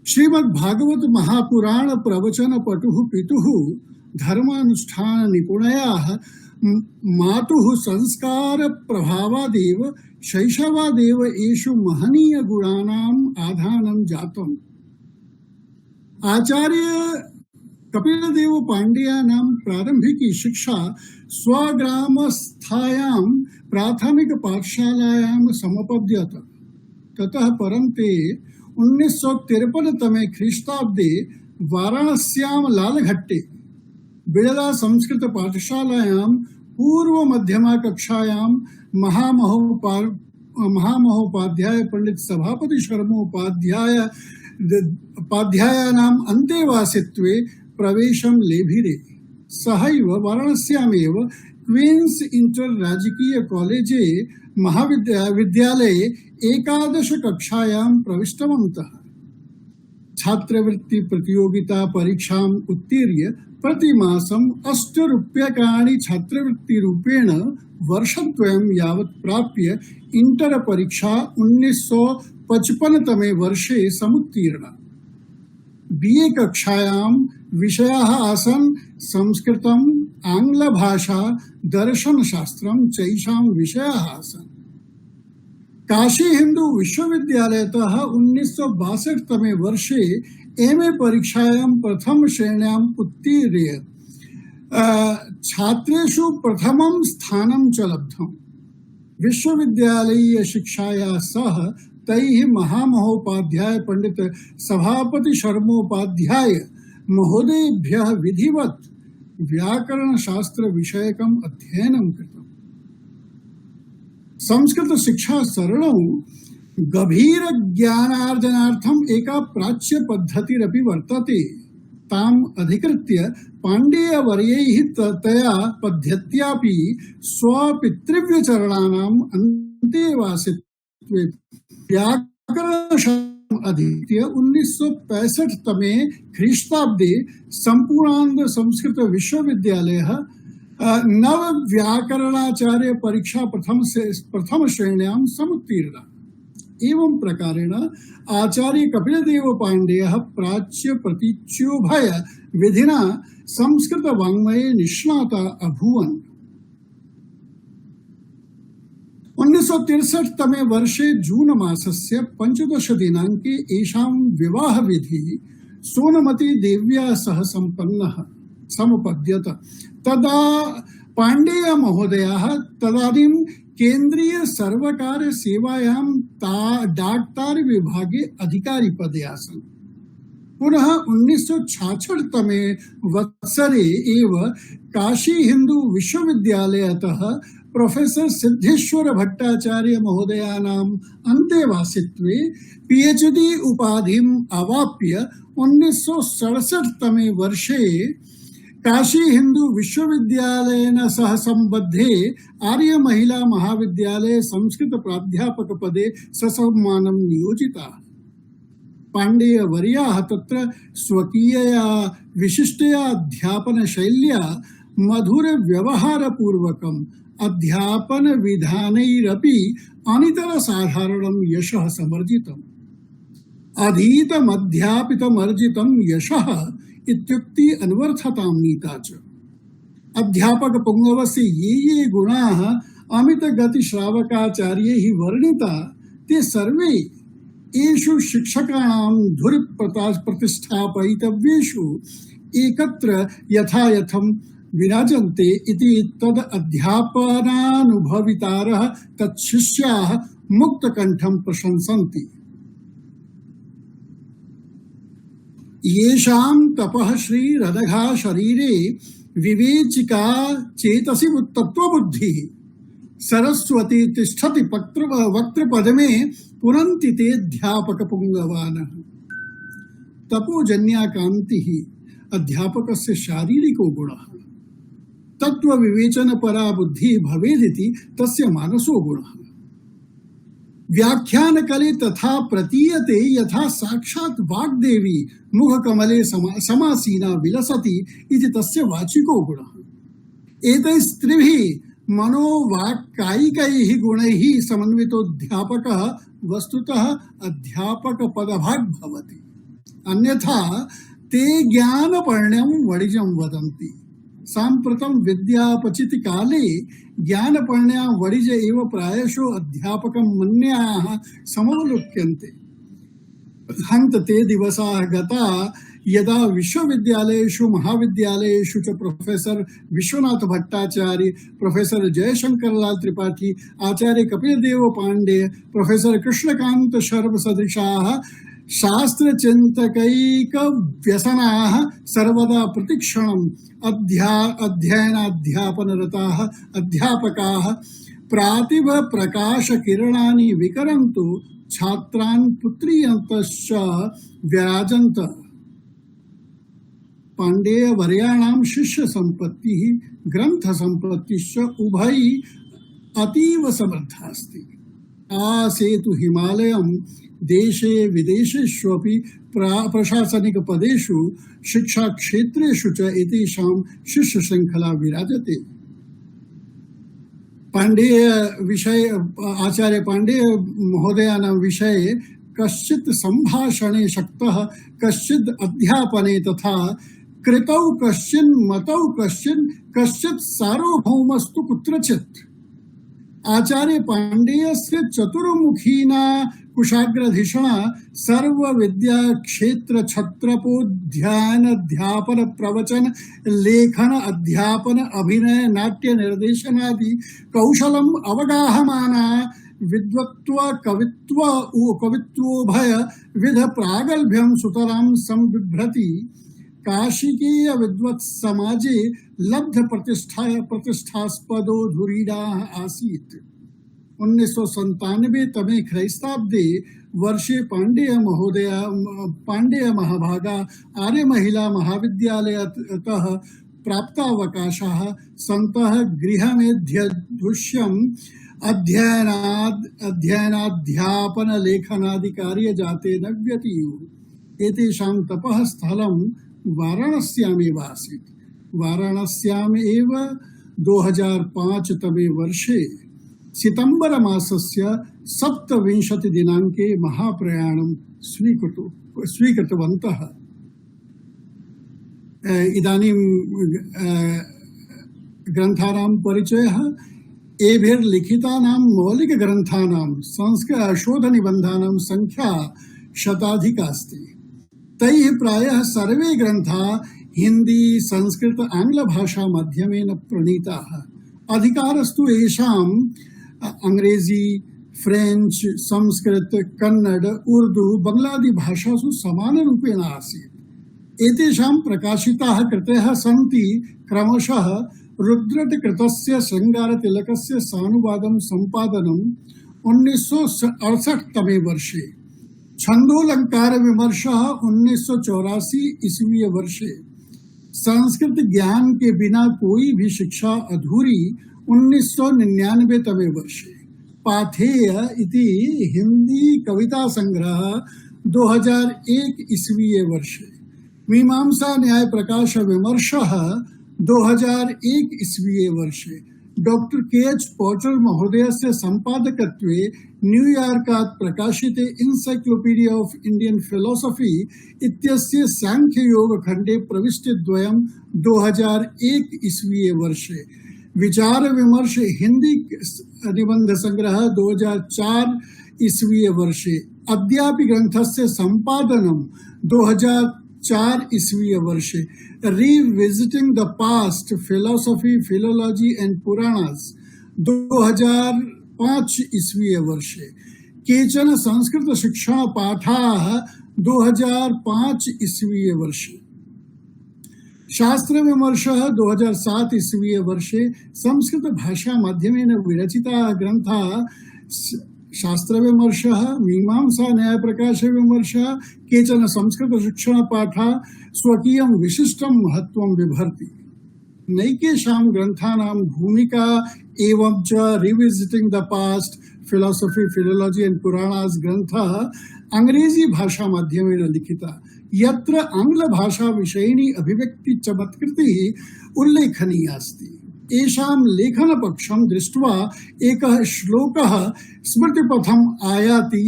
श्रीमद् भागवत महापुराण प्रवचन पटुः पितुः धर्मानुष्ठान निपुणयाः, मातुः संस्कार प्रभावादेव शैशवादेव एषु महनीय गुणानाम् आधानं जातम्। आचार्य कपिलदेव पाण्डेयानां प्रारंभिकी शिक्षा स्वग्रामस्थायां प्राथमिक पाठशालायां समपद्यत। ततः परं ते 1953 तमे ख्रीस्ताब्दे वाराणस्यां लालघट्टे बिड़ला संस्कृत पाठशालायां पूर्व मध्यमा कक्षायां महामहोपाध्याय पंडित सभापति शर्मोपाध्यायानाम् अन्तेवासित्वे प्रवेशं लेभिरे। सहैव वाराणस्यामेव क्वींस इंटर राजकीय कॉलेजे महाविद्यालये 11 कक्षायां प्रविष्टवन्तः। छात्रवृत्ति प्रतियोगिता परीक्षाम् उत्तीर्य प्रतिमासं 8 रूप्यकाणि छात्रवृत्ति रूपेण वर्षद्वयं यावत् प्राप्य इंटर परीक्षा 1955 तमे वर्षे समुत्तीर्णा। बीए कक्षायां विषयाः आसन् संस्कृतं, आंग्ल भाषा, दर्शन शास्त्रं चैषां विषयाः आसन्। काशी हिंदू विश्वविद्यालयतः 1962 तमे वर्षे एमए परीक्षायां प्रथम श्रेण्याम् उत्तीर्य छात्रेषु प्रथमं स्थानं च लब्धम्। विश्वविद्यालयीय शिक्षाया सह तैः महामहोपाध्याय पंडित सभापति शर्मोपाध्याय महोदयेभ्यः विधिवत् व्याकरण शास्त्र विषयकम् अध्ययनं कृतम्। संस्कृत शिक्षा सरणौ गभीर ज्ञानार्जनार्थम् एका प्राच्य पद्धतिरपि वर्तते। ताम् अधिकृत्य पाण्डेयवर्यैः तया पद्धत्यापि स्वपितृव्यचरणानाम् अन्तेवासित्वे व्याकरणशास्त्रम् अधीत्य 1965 तमे ख्रीस्ताब्दे सम्पूर्णानन्द संस्कृत विश्वविद्यालयः नव व्याकरणाचार्य परीक्षा प्रथम श्रेण्यां समुत्तीर्णा। एवं प्रकारेण आचार्य कपिलदेव पाण्डेयः प्राच्य प्रतीच्योभय विधिना संस्कृत वाङ्मये निष्णाता अभूवन्। 1963 तमे वर्षे जून मासस्य 15 दिनाङ्के एषां विवाह विधिः सोनमती देव्या सह समपद्यत। तदा पाण्डेय महोदयाः तदानीं केन्द्रीय सर्वकार सेवायां डाक्टार विभागे अधिकारी पदे आसन्। पुनः 1966 तमे वत्सरे एव काशी हिंदू विश्वविद्यालयतः प्रोफेसर सिद्धेश्वर भट्टाचार्य महोदयानाम् अन्तेवासित्वे पीएचडी उपाधिम् अवाप्य 1967 तमे वर्षे काशी हिंदू विश्वविद्यालयेन सह सम्बद्धे आर्य महिला महाविद्यालये संस्कृत प्राध्यापक पदे ससम्मानं नियोजिता। पाण्डेय वर्याः तत्र स्वकीयया विशिष्टया अध्यापन शैल्या मधुर व्यवहारपूर्वकम् अध्यापन विधानैरपि अनितर साधारणं यशः समर्जितम्। अधीतमध्यापितमर्जितं यशः इत्युक्ति अन्वर्थतां नीता च। अध्यापक पुंगवस्य ये गुणाः अमित गति श्रावकाचार्यैः वर्णिता ते सर्वे एषु शिक्षकाणां धुरि प्रतिष्ठापयितव्येषु एकत्र यथायथं विराजन्ते इति तद अध्यापनानुभवितारः तच्छिष्याः मुक्तकण्ठं प्रशंसन्ति। येषां तपः श्री रदघा शरीरे विवेचिका चेतसि तत्त्वबुद्धिः सरस्वती तिष्ठति वक्त्रपदमे पुनन्ति ते अध्यापक पुंगवानः। तपोजन्या कान्तिः अध्यापकस्य शारीरिको गुणः। तत्त्व विवेचन परा बुद्धिः भवेदिति तस्य मानसो गुणः। व्याख्यान कले तथा प्रतीयते यथा साक्षात् वाग्देवी मुखकमले समासीना विलसति इति तस्य वाचिको गुणः। एतैस्त्रिभिः मनोवाक्कायिकैः गुणैः समन्वितोऽध्यापकः वस्तुतः अध्यापकपदभाग् भवति। अन्यथा ते ज्ञानपर्ण्यं वणिजं वदन्ति। साम्प्रतं विद्यापचिति काले ज्ञानपर्ण्या वणिज एव प्रायशो अध्यापकं मन्याः समवलोक्यन्ते। हन्त ते दिवसाः गता यदा विश्वविद्यालयेषु महाविद्यालयेषु च प्रोफेसर विश्वनाथ भट्टाचार्य, प्रोफेसर जयशंकरलाल त्रिपाठी, आचार्य कपिलदेव पांडे, प्रोफेसर कृष्णकांत शर्मा सदृशाः शास्त्रचिन्तकैक व्यसनाः सर्वदा प्रतिक्षणम् अध्ययनाध्यापनरताः अध्यापकाः प्रातिभ प्रकाश किरणानि विकरन्तु छात्रान् पुत्रीयन्तश्च व्यराजन्त। पाण्डेय वर्याणां शिष्य संपत्तिः ग्रंथ संपत्तिश्च उभय अतीव समर्थास्ति। आसेतु हिमालयं देशे विदेशेष्वपि प्रशासनिक पदेषु शिक्षा क्षेत्रेषु च एतेषां शिष्य श्रृंखला विराजते। पाण्डेय विषय आचार्य पाण्डेय महोदयानां विषये कश्चित् संभाषणे शक्तः, कश्चित् अध्यापने तथा कृतौ कश्चिन् मतौ कश्चित् सार्वभौमस्तु कुत्रचित्। आचार्य पाण्डेयस्य चतुर्मुखीना कुशाग्रधिषणा सर्व विद्या क्षेत्र छत्रपोध्यान अध्यापन प्रवचन लेखन अध्यापन अभिनय नाट्य निर्देशनादि कौशलम अवगाहमाना विद्वत्व कवित्वोभय विध प्रागल्भ्यं सुतरां संबिभ्रति। काशिकीय विद्वत् समाजे लब्ध प्रतिष्ठास्पदो धुरीडाः आसीत्। 1997 तमे ख्रीस्ताब्दे वर्षे पाण्डेय महाभागा आर्य महिला महाविद्यालयतः प्राप्तावकाशाः सन्तः गृहमेध्यदृश्यम् अध्ययनाध्यापन लेखनादि कार्य जाते न व्यतीयुः। एतेषां तपः स्थलं वाराणस्यामेव आसीत्। वाराणस्यामेव 2005 तमे वर्षे सितंबर मासस्य 27 दिनांके महाप्रयाणं स्वीकृतवन्तः। इदानीं ग्रन्थानां परिचयः। एभिर्लिखितानां मौलिकग्रन्थानां संस्कृतशोधनिबन्धानां संख्या शताधिका अस्ति। तैः प्रायः सर्वे ग्रन्था हिंदी संस्कृत आंग्ल भाषा माध्यमेन प्रणीताः। अधिकारस्तु येषां अंग्रेजी फ्रेंच संस्कृत कन्नड उर्दू बंगलादि भाषासु समानरूपेण आसीत्। एतेषां प्रकाशिताः कृतयः सन्ति क्रमशः रुद्रटकृतस्य शृंगारतिलकस्य सानुवादं संपादनम् 1968 तमे वर्षे, छंदोलंकार विमर्शः 1984 ईस्वीय वर्षे, संस्कृत ज्ञान के बिना कोई भी शिक्षा अधूरी 1999 तमे वर्षे, पाथेय इति हिंदी कविता संग्रह 2001 ईस्वीय वर्षे, मीमांसा न्याय प्रकाश विमर्शः 2001 ईस्वीय वर्षे, डॉक्टर के.एच. पॉटर महोदयस्य संपादकत्वे न्यूयॉर्कात् प्रकाशिते एन्साइक्लोपीडिया ऑफ इंडियन फिलॉसफी इत्यस्य सांख्ययोग खंडे प्रविष्टिद्वयम् 2001 ईस्वीय वर्षे, विचार विमर्श हिंदी निबंध संग्रह 2004 ईस्वीय वर्षे, अद्यापि ग्रंथस्य संपादनम् 2004 ईस्वीय वर्षे, revisiting the past philosophy philology and Puranas 2005 ईस्वीय वर्षे, केचन संस्कृत शिक्षण पाठाः 2005 ईस्वीय वर्षे, शास्त्र विमर्शः 2007 ईस्वीय वर्षे, संस्कृत भाषा माध्यमेन विरचिताः ग्रन्थाः शास्त्र विमर्शः, मीमांसा न्याय प्रकाश विमर्शः, केचन संस्कृत शिक्षण पाठा स्वकीयं विशिष्टं महत्त्वं बिभर्ति। नैकेषां ग्रन्थानां भूमिका एवं च revisiting the past philosophy philology and Puranas ग्रन्थः अंग्रेजी भाषा माध्यमेन लिखिता, यत्र आंग्ल भाषा विषयिणी अभिव्यक्ति चमत्कृतिः उल्लेखनीया अस्ति। एषां लेखनपक्षं दृष्ट्वा एकः श्लोकः स्मृतिपथम् आयाति,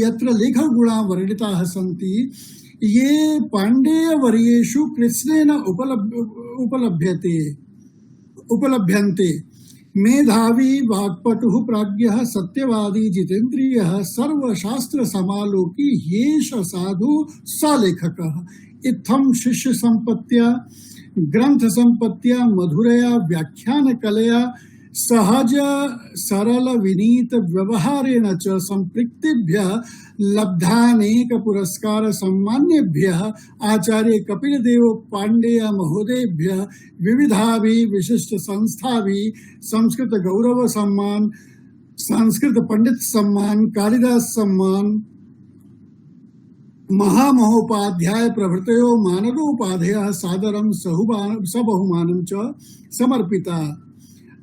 यत्र लेखगुणाः वर्णिताः सन्ति। ये पाण्डेयवर्येषु कृत्स्नेन उपलभ्यन्ते। मेधावी वाक्पटुः प्राज्ञः सत्यवादी जितेन्द्रियः सर्वशास्त्र समालोकी ह्येष साधु स लेखकः। इत्थं शिष्य संपत्त्या ग्रंथ संपत्त्या मधुरया व्याख्यान कलया सहज सरल विनीत व्यवहारेण च संपृक्तिभ्यः लब्धानेक पुरस्कार सम्मान्येभ्यः आचार्य कपिलदेव पांडेय महोदयेभ्यः विविधाभिः विशिष्ट संस्थाभिः संस्कृत गौरव सम्मान, संस्कृत पंडित सम्मान, कालिदास सम्मान, महामहोपाध्याय प्रभृतयो मानदोपाधयः सादरं सबहुमानं च समर्पिता।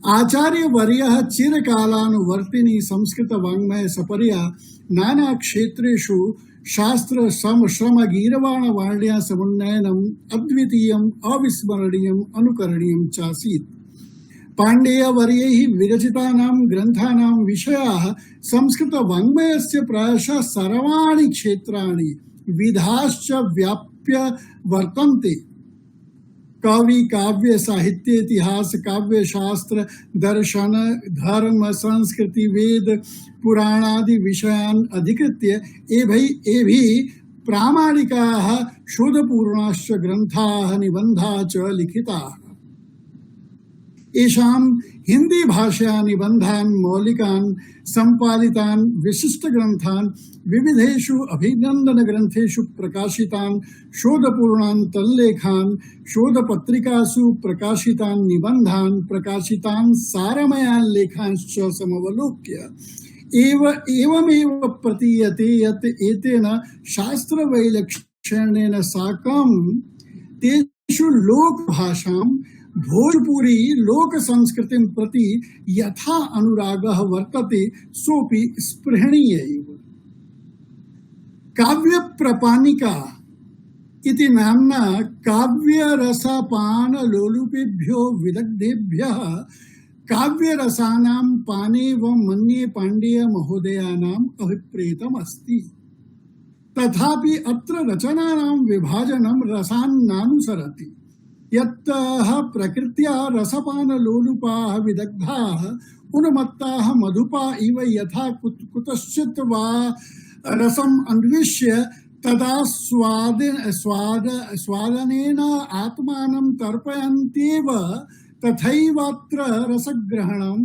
आचार्य वर्यः चिरकालानुवर्तिनी संस्कृत वाङ्मय सपर्या नाना क्षेत्रेषु शास्त्र श्रम गीर्वाण वाण्या समुन्नयनम् अद्वितीयम् अविस्मरणीयम् अनुकरणीयम् चासीत्। पाण्डेय वर्यैः विरचितानां ग्रन्थानां विषयाः संस्कृत वाङ्मयस्य प्रायशः सर्वाणि क्षेत्राणि विधाश्च व्याप्य वर्तन्ते। कवि काव्य साहित्य इतिहास काव्य शास्त्र दर्शन धर्म संस्कृति वेद पुराणादि विषयान् अधिकृत्य एभिः प्रामाणिकाः शोधपूर्णाश्च ग्रन्थाः निबन्धाः च लिखिताः। येषां हिंदी भाषया निबन्धान् मौलिकान् संपादितान् विशिष्ट ग्रन्थान् विविधेषु अभिनंदन ग्रंथेषु प्रकाशितान् शोधपूर्णान् तल्लेखान् शोधपत्रिकासु प्रकाशितान् निबन्धान् प्रकाशितान् सारमयान् लेखांश्च समवलोक्य एवमेव प्रतीयते यत् एतेन शास्त्रवैलक्षण्येन साकं तेषु लोकभाषां भोजपुरी लोक संस्कृतिं प्रति यथा अनुरागः वर्तते सोपि स्पृहणीय एव। काव्य प्रपानिका इति नाम्ना काव्य रसपान लोलुपेभ्यो विदग्धेभ्यः काव्य रसानां पाने व मन्ये पाण्डेय महोदयानाम् अभिप्रेतम् अस्ति। तथापि अत्र रचनानां विभाजनं रसान्नानुसरति। यत्तः प्रकृत्या रसपान लोलुपाः विदग्धाः उन्मत्ताः मधुपा इव यथा कुतश्चित् वा रसम् अन्विष्य तदा स्वादनेन आत्मानं तर्पयन्त्येव तथैवात्र रसग्रहणं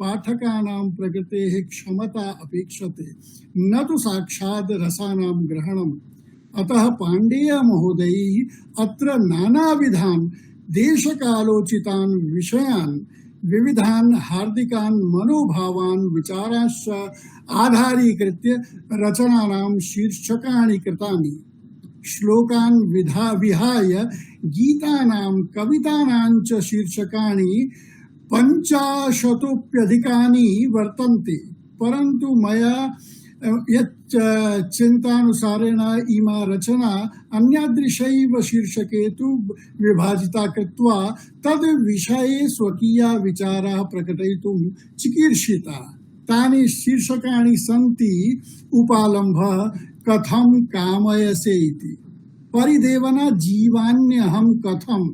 पाठकानां प्रकृतेः क्षमता अपेक्षते न तु साक्षात् रसानां ग्रहणम्। अतः पाण्डेय महोदयैः अत्र नानाविधान् देशकालोचितान् विषयान् विविधान् हार्दिकान् मनोभावान् विचाराश्च आधारीकृत्य रचनानां शीर्षकाणि कृतानि। श्लोकान् विहाय गीतानां कवितानां च शीर्षकाणि 50-तोप्यधिकानि वर्तन्ते, परन्तु मया यत् चिन्तानुसारेण इमा रचना अन्यादृशैव शीर्षके तु विभाजिता कृत्वा तद् विषये स्वकीया विचाराः प्रकटयितुं चिकीर्षिता। तानि शीर्षकाणि सन्ति उपालम्भः कथं कामयसे इति, परिदेवना जीवान्यहं कथम्,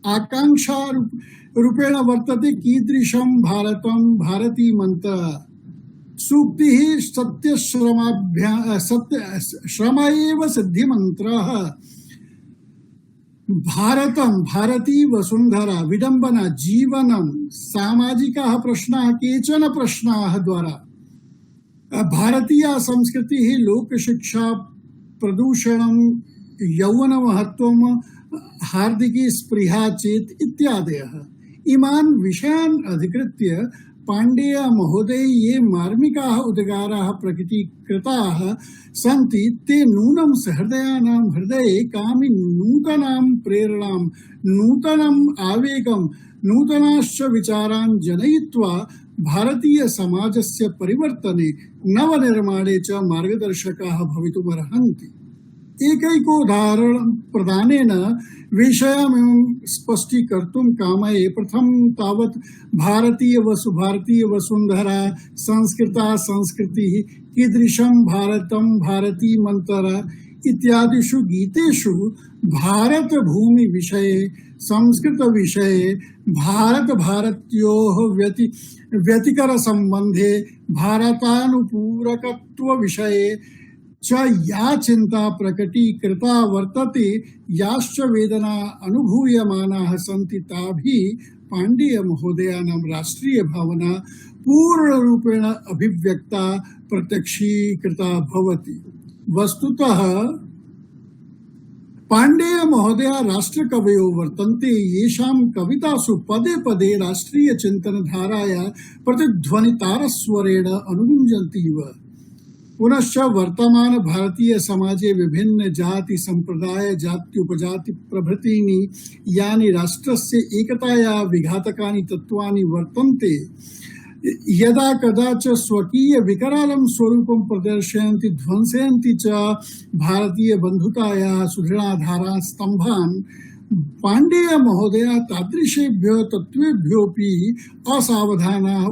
आकांक्षा रूपेण वर्तते कीदृशं भारतं भारती मंत्र, सूक्तिः श्रम एव सिद्धि मंत्रः, भारतं भारती वसुंधरा, विडंबना जीवनं, सामाजिकाः प्रश्नाः, केचन प्रश्नाः द्वारा, भारतीय संस्कृतिः, लोकशिक्षा, प्रदूषणं, यौवन महत्वं, हार्दिकी स्पृहा चेत् इत्यादयः। इमान् विषयान् अधिकृत्य पाण्डेय महोदय ये मार्मिकाः उद्गाराः प्रकटीकृताः सन्ति ते नूनं सहृदयानां हृदये कामि नूतनां प्रेरणां, नूतनम् आवेगं, नूतनाश्च विचारान् जनयित्वा भारतीय समाजस्य परिवर्तने नवनिर्माणे च मार्गदर्शकाः भवितुमर्हन्ति। एकैकोदाहरण प्रदानेन विषयं स्पष्टीकर्तुं कामये। प्रथमं तावत् भारतीय वसुंधरा, संस्कृता संस्कृतिः, कीदृशं भारतं भारती मंत्र इत्यादिषु गीतेषु भारत भूमि विषये, संस्कृत विषये, भारत भारत्योः व्यतिकर संबंधे, भारतानुपूरकत्व विषये च या चिंता प्रकटीकृता वर्तते, याश्च वेदना अनुभूयमानाः सन्ति, ताभि पाण्डेय महोदयानां राष्ट्रीय भावना पूर्ण रूपेण अभिव्यक्ता प्रत्यक्षीकृता भवति। वस्तुतः पाण्डेय महोदया राष्ट्रकवयो वर्तन्ते, येषां कवितासु पदे पदे राष्ट्रीय चिंतन धाराया प्रतिध्वनितारस्वरेण अनुगुञ्जन्तीव। पुनश्च वर्तमान भारतीय समाजे विभिन्न जाति संप्रदाय जात्युपजाति प्रभृतीनि यानि राष्ट्रस्य एकताया विघातकानि तत्त्वानि वर्तन्ते, यदा कदा च स्वकीय विकरालं स्वरूपं प्रदर्शयन्ति, ध्वंसयन्ति च भारतीय बन्धुतायाः सुदृढाधारा स्तम्भान्, पाण्डेय महोदया तादृशेभ्यो तत्त्वेभ्योऽपि असावधानाः,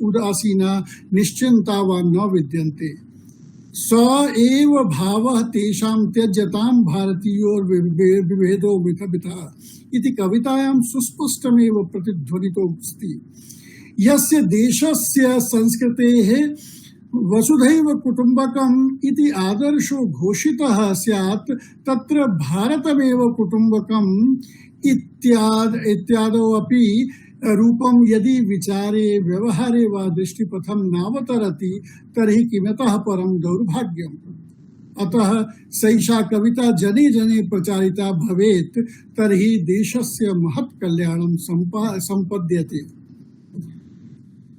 उदासीना, निश्चिन्ता वा न विद्यन्ते। स एव भावः तेषां त्यज्यतां भारतीयोर्विभेदो मिथमिथः इति कवितायां सुस्पष्टमेव प्रतिध्वनितोऽस्ति। यस्य देशस्य संस्कृतेः वसुधैव कुटुम्बकम् इति आदर्शो घोषितः स्यात्, तत्र भारतमेव कुटुम्बकम् इत्यादौ अपि रूपं यदि विचारे व्यवहारे वा दृष्टिपथं नावतरति तर्हि किमतः परं दौर्भाग्यम्। अतः सैषा कविता जने जने प्रचारिता भवेत्, तर्हि देशस्य महत् कल्याणं सम्पद्यते।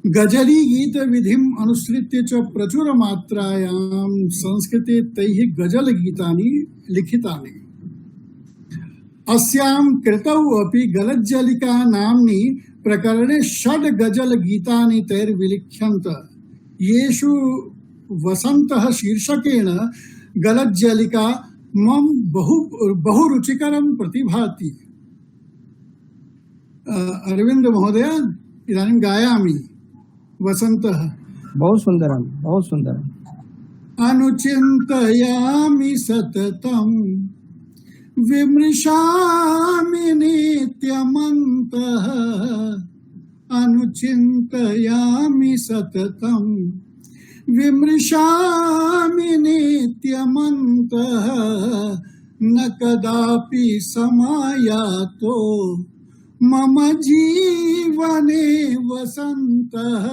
गजली गीत विधिम् अनुसृत्य च प्रचुर मात्रायां संस्कृते तैः गजल गीतानि लिखितानि। अस्यां कृतौ अपि गलज्जलिका नाम्नि प्रकरणे 6 गजल गीतानि तैर्विलिख्यन्त, येषु वसन्तः शीर्षकेण गलज्जलिका मम बहु रुचिकरं प्रतिभाति। अरविंद महोदय इदानीं गायामि। वसन्तः बहुत सुंदरम, बहुत सुंदरम। अनुचिन्तयामि सततं विमृशामि नित्यमन्तः, अनुचिन्तयामि सततं विमृशामि नित्यमन्तः, न कदापि समायातो मम जीवने वसंत निरन्तः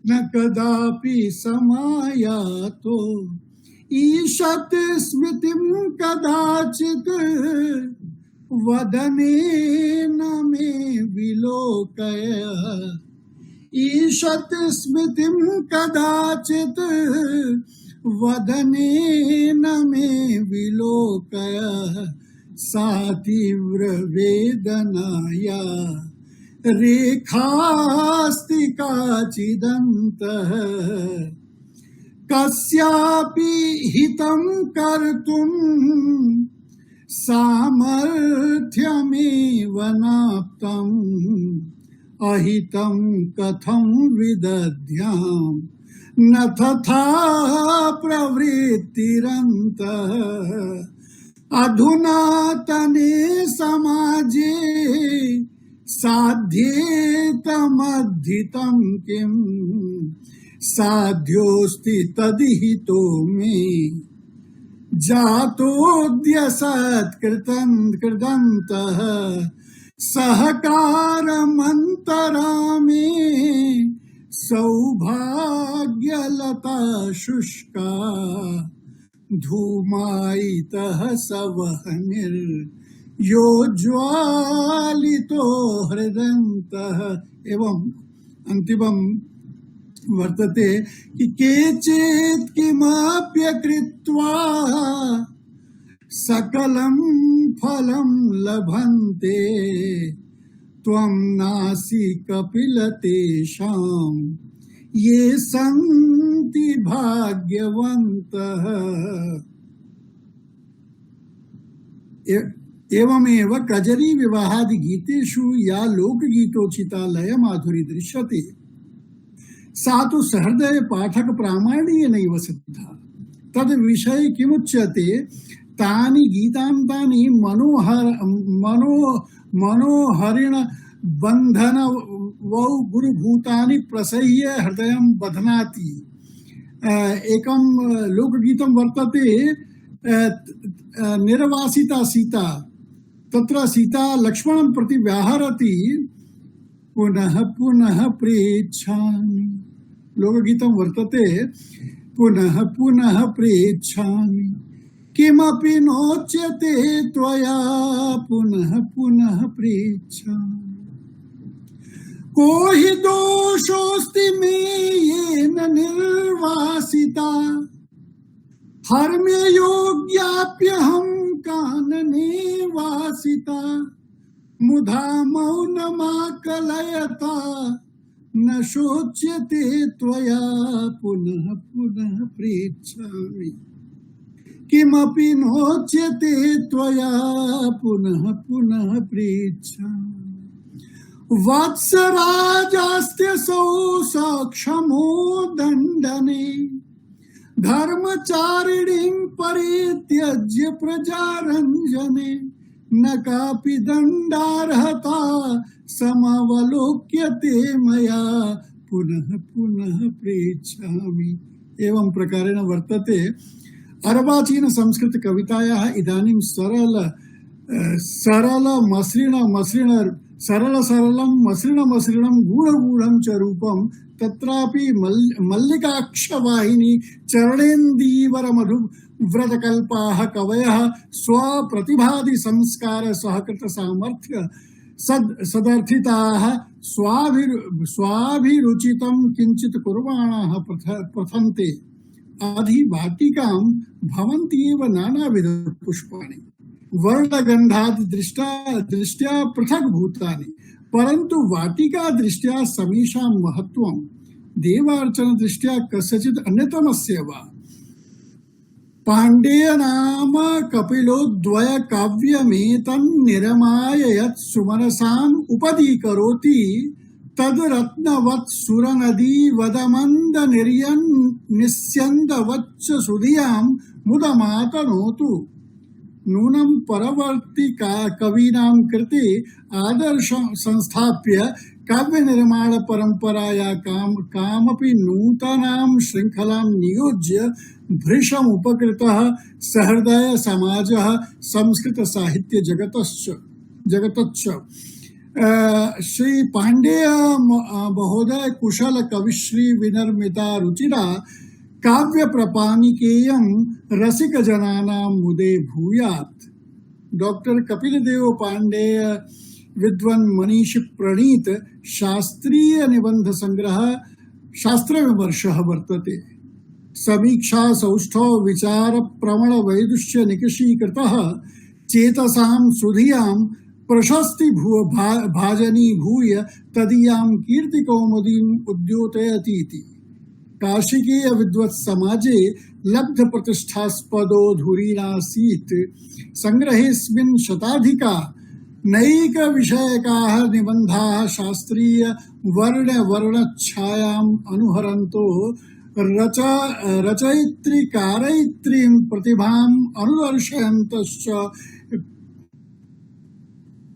न कदापि समायातो ईशत् स्मृतिं कदाचित् वदनेन मे विलोकय ईशत् स्मृतिं कदाचित् वदनेन मे विलोकय सा तीव्र वेदनाया रेखास्ति काचिदन्तः कस्यापि हितं कर्तुं सामर्थ्यमेव नाप्तम् अहितं कथं विदध्याम् न तथा प्रवृत्तिरन्तः अधुनातने समाजे साध्येतमद्धितं किम् साध्योऽस्ति तदिहितो मे जातोऽद्य सत्कृतन्तः सहकारमन्तरा मे सौभाग्यलता शुष्का धूमायितः सवहनिर् यो ज्वालितो हृदन्तः। एवं अंतिमं वर्तते कि केचित् किमप्यकृत्वा सकलं फलं लभन्ते त्वं नासि कपिलतेषां ये सन्ति भाग्यवन्तः। एवमेव कजरी विवाहादि गीतेषु या लोकगीतोचिता लय माधुरी दृश्यते सा तु सहृदय पाठक प्रामाण्येनैव सिद्धा। तद् विषये किमुच्यते तानि गीतान्तानि मनोहरिण बन्धन वौ गुरुभूतानि प्रसह्य हृदयं बध्नाति। एकं लोकगीतं वर्तते निर्वासिता सीता, तत्र सीता लक्ष्मणं प्रति व्याहरति पुनः पुनः प्रेच्छामि। लोकगीतं वर्तते पुनः पुनः प्रेच्छामि किमपि नोच्यते त्वया पुनः पुनः प्रेच्छामि को हि दोषोऽस्ति मे येन निर्वासिता हर्म्य योग्याप्यहं कानने वासिता मुधा मौनमाकलयता न शोच्यते त्वया पुनः पुनः प्रेच्छामि किमपि नोच्यते त्वया पुनः पुनः प्रेच्छामि वत्सराजास्त्यसौ सक्षमो दण्डने धर्मचारिणीं परित्यज्य प्रजारञ्जने न कापि दण्डार्हता समवलोक्यते मया पुनः पुनः प्रेच्छामि। एवं प्रकारेण वर्तते अर्वाचीन संस्कृत कवितायाः इदानीं सरलं मसृणं गूढगूढं च रूपं तत्रापि मल्लिकाक्षवाहिनी चरणेन्दीवर मधु व्रतकल्पाः कवयः स्वप्रतिभादि संस्कार सहकृत सामर्थ्य सदर्थिताः स्वाभिरुचितं किञ्चित् कुर्वाणाः प्रथन्ते अधिवाटिकां भवन्ति एव नानाविध पुष्पाणि वर्णगन्धादि दृष्ट्या पृथक् भूतानि परन्तु वाटिका दृष्ट्या समीषां महत्त्वं देवार्चन दृष्ट्या कस्यचित् अन्यतमस्य वा। पाण्डेय नाम कपिलो द्वय काव्यमेतन्निरमाय यत् सुमनसाम् उपदीकरोति तद् रत्नवत् सुरनदी वदमन्द निर्यन् निस्यन्दवच्च सुधियां मुदमातनोतु। नूनं परवर्ती कवीनां कृते आदर्श संस्थाप्य काव्य निर्माण परंपराया कामपि नूतनां श्रृंखलां नियोज्य भृशम् उपकृतः सहृदय समाजः संस्कृत साहित्य जगतच्च श्री पांडेय महोदय कुशल कविश्री विनर्मिता रुचिरा काव्य प्रपानिकेयम रसिक जनानां मुदे भूयात्। डॉक्टर कपिल देव पांडेय विद्वान मनीषी प्रणीत शास्त्रीय निबंध संग्रह शास्त्र विमर्शः वर्तते। समीक्षा सौष्ठव विचार प्रवण वैदुष्य निकषीकृतः चेतसां सुधियां प्रशस्ति भाजनी भूय तदीयां कीर्तिकौमुदीम् उद्योतयतीति। काशिकीय विद्वत् समाजे लब्ध प्रतिष्ठास्पदो धुरीनासीत्। संग्रहेऽस्मिन् शताधिका नैक विषयकाः निबन्धाः शास्त्रीय वर्णछायाम् अनुहरन्तो रचयित्री कारयित्रीं प्रतिभाम् अनुदर्शयन्तश्च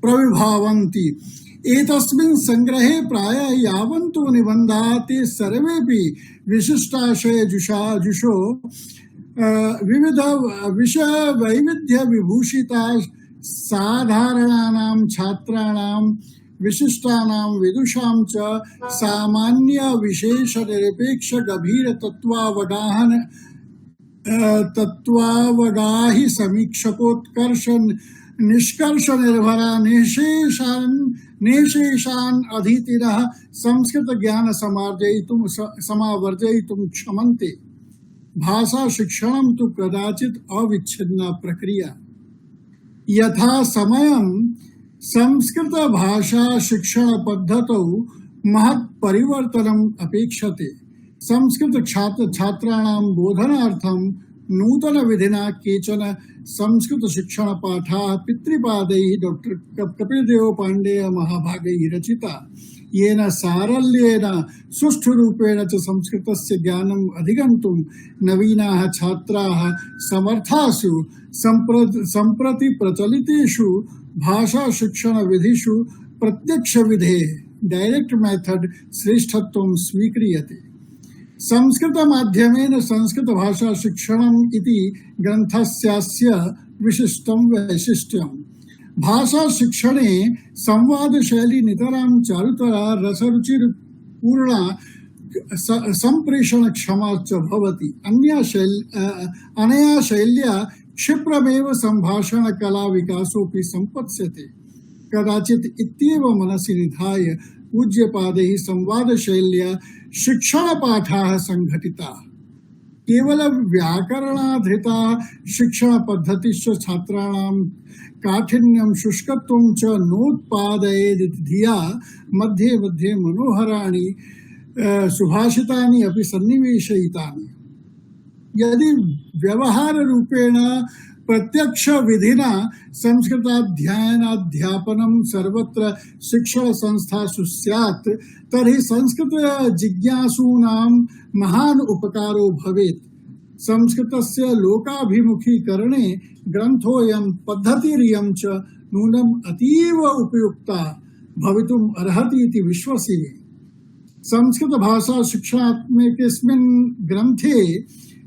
प्रविभावन्ति। एतस्मिन् संग्रहे प्रायः यावन्तो निबन्धाः ते सर्वेपि विशिष्टाशयजुषो विविध विषय वैविध्य विभूषिता साधारणानां छात्राणां विशिष्टानां विदुषां च सामान्य विशेष निरपेक्ष गभीर तत्वावगाहि समीक्षकोत्कर्ष निष्कर्ष निर्भरा निशेषान् अधीतिनः संस्कृत ज्ञान समावर्जयितुं क्षमन्ते। भाषा शिक्षणं तु कदाचित् अविच्छिन्ना प्रक्रिया। यथा समयं संस्कृत भाषा शिक्षण पद्धतौ महत् परिवर्तनम् अपेक्षते। संस्कृत छात्राणां बोधनार्थं नूतन विधिना केचन संस्कृत शिक्षण पाठाः पितृपादैः डॉक्टर कपिलदेव पांडेय महाभागैः रचिता। येन सारल्येन सुष्ठुरूपेण च संस्कृतस्य ज्ञानम् अधिगन्तुं नवीनाः छात्राः समर्थासु सम्प्रति प्रचलितेषु भाषा शिक्षण विधिषु प्रत्यक्ष विधे डायरेक्ट मेथड श्रेष्ठत्वं स्वीक्रियते। संस्कृत माध्यमेन संस्कृत भाषा शिक्षणम् इति ग्रन्थस्यास्य विशिष्टं वैशिष्ट्यम्। भाषा शिक्षणे संवाद शैली नितरां चारुतरा रसरुचिपूर्णा संप्रेषण क्षमा च भवति। अनया शैल्या क्षिप्रमेव संभाषण कला विकासोऽपि संपत्स्यते। कदाचित् इत्येव मनसि निधाय पूज्यपादैः संवाद शैल्या शिक्षण पाठाः संघटिताः। केवल व्याकरणाधृता शिक्षण पद्धतिश्च छात्राणां काठिन्यं शुष्कत्वं च नोत्पादयेदिति धिया मध्ये मध्ये मनोहराणि सुभाषितानि अपि सन्निवेशयितानि। यदि व्यवहार रूपेण प्रत्यक्ष विधिना संस्कृताध्ययनाध्यापनं सर्वत्र शिक्षण संस्थासु स्यात् तर्हि संस्कृत जिज्ञासूनां महान् उपकारो भवेत्। संस्कृतस्य लोकाभिमुखीकरणे ग्रन्थोऽयं पद्धतिरियं च नूनम् अतीव उपयुक्ता भवितुम् अर्हति इति विश्वसिमि। संस्कृत भाषा शिक्षणात्मकेऽस्मिन् ग्रन्थे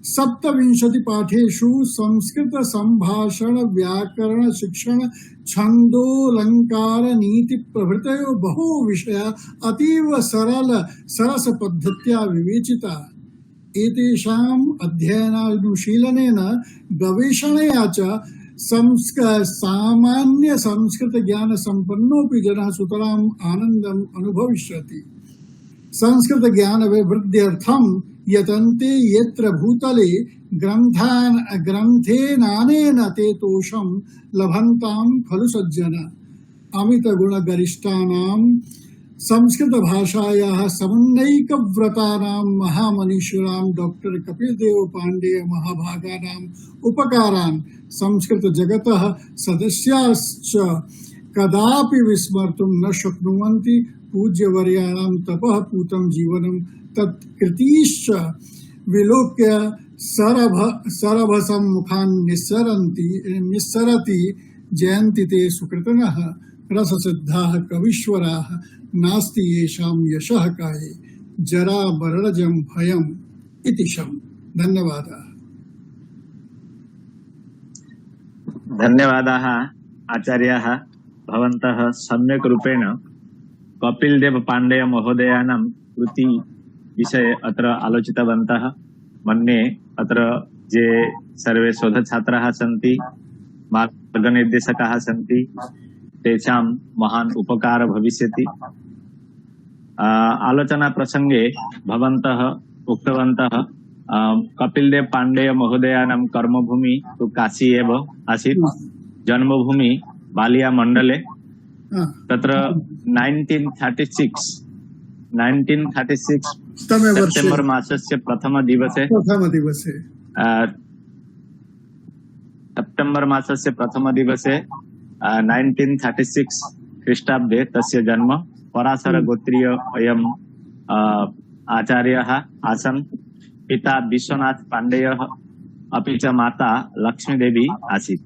27 पाठेषु संस्कृत संभाषण व्याकरण शिक्षण छन्दोलंकार नीति प्रभृतयो बहु विषया अतीव सरस पद्धत्या विवेचिता। एतेषाम् अध्ययनानुशीलनेन गवेषणया च सामान्य संस्कृत ज्ञान संपन्नोऽपि जनः सुतराम् आनन्दम् अनुभविष्यति। संस्कृत ज्ञान वृद्ध्यर्थं यतन्ते यत्र भूतले ग्रन्थेनानेन ते तोषं लभन्तां खलु सज्जन। अमित गुण गरिष्ठानां संस्कृत भाषायाः समन्वयिकव्रतानां महामनीषिणां डॉक्टर कपिलदेव पांडेय महाभागानाम् उपकारान् संस्कृत जगतः सदस्याश्च कदापि विस्मर्तुं न शक्नुवन्ति। पूज्यवर्याणां तपः पूतं जीवनं तत्कृतीश्च विलोक्य सरभसं मुखान् निस्सरति जयन्ति ते सुकृतिनः रससिद्धाः कवीश्वराः नास्ति येषां यशः काये जरा मरणजं भयम् इति शम्। धन्यवादाः। धन्यवादाः आचार्याः। भवन्तः सम्यक् रूपेण कपिलदेव पाण्डेय महोदयानां कृति विषये अत्र आलोचितवन्तः। मन्ये अत्र ये सर्वे शोधछात्राः सन्ति, मार्गनिर्देशकाः सन्ति, तेषां महान् उपकार भविष्यति। आलोचना प्रसंगे भवन्तः उक्तवन्तः कपिलदेव पाण्डेय महोदयानां कर्मभूमि तु काशी एव आसीत्, जन्मभूमि बालिया मण्डले। तत्र 1936 सेप्टेम्बर् मासस्य प्रथमदिवसे सेप्टेम्बर् मासस्य प्रथमदिवसे 1936 ख्रीष्टाब्दे तस्य जन्म। पराशर गोत्रीय अयम् आचार्यः आसन्। पिता विश्वनाथ पाण्डेयः अपि च माता लक्ष्मीदेवी आसीत्।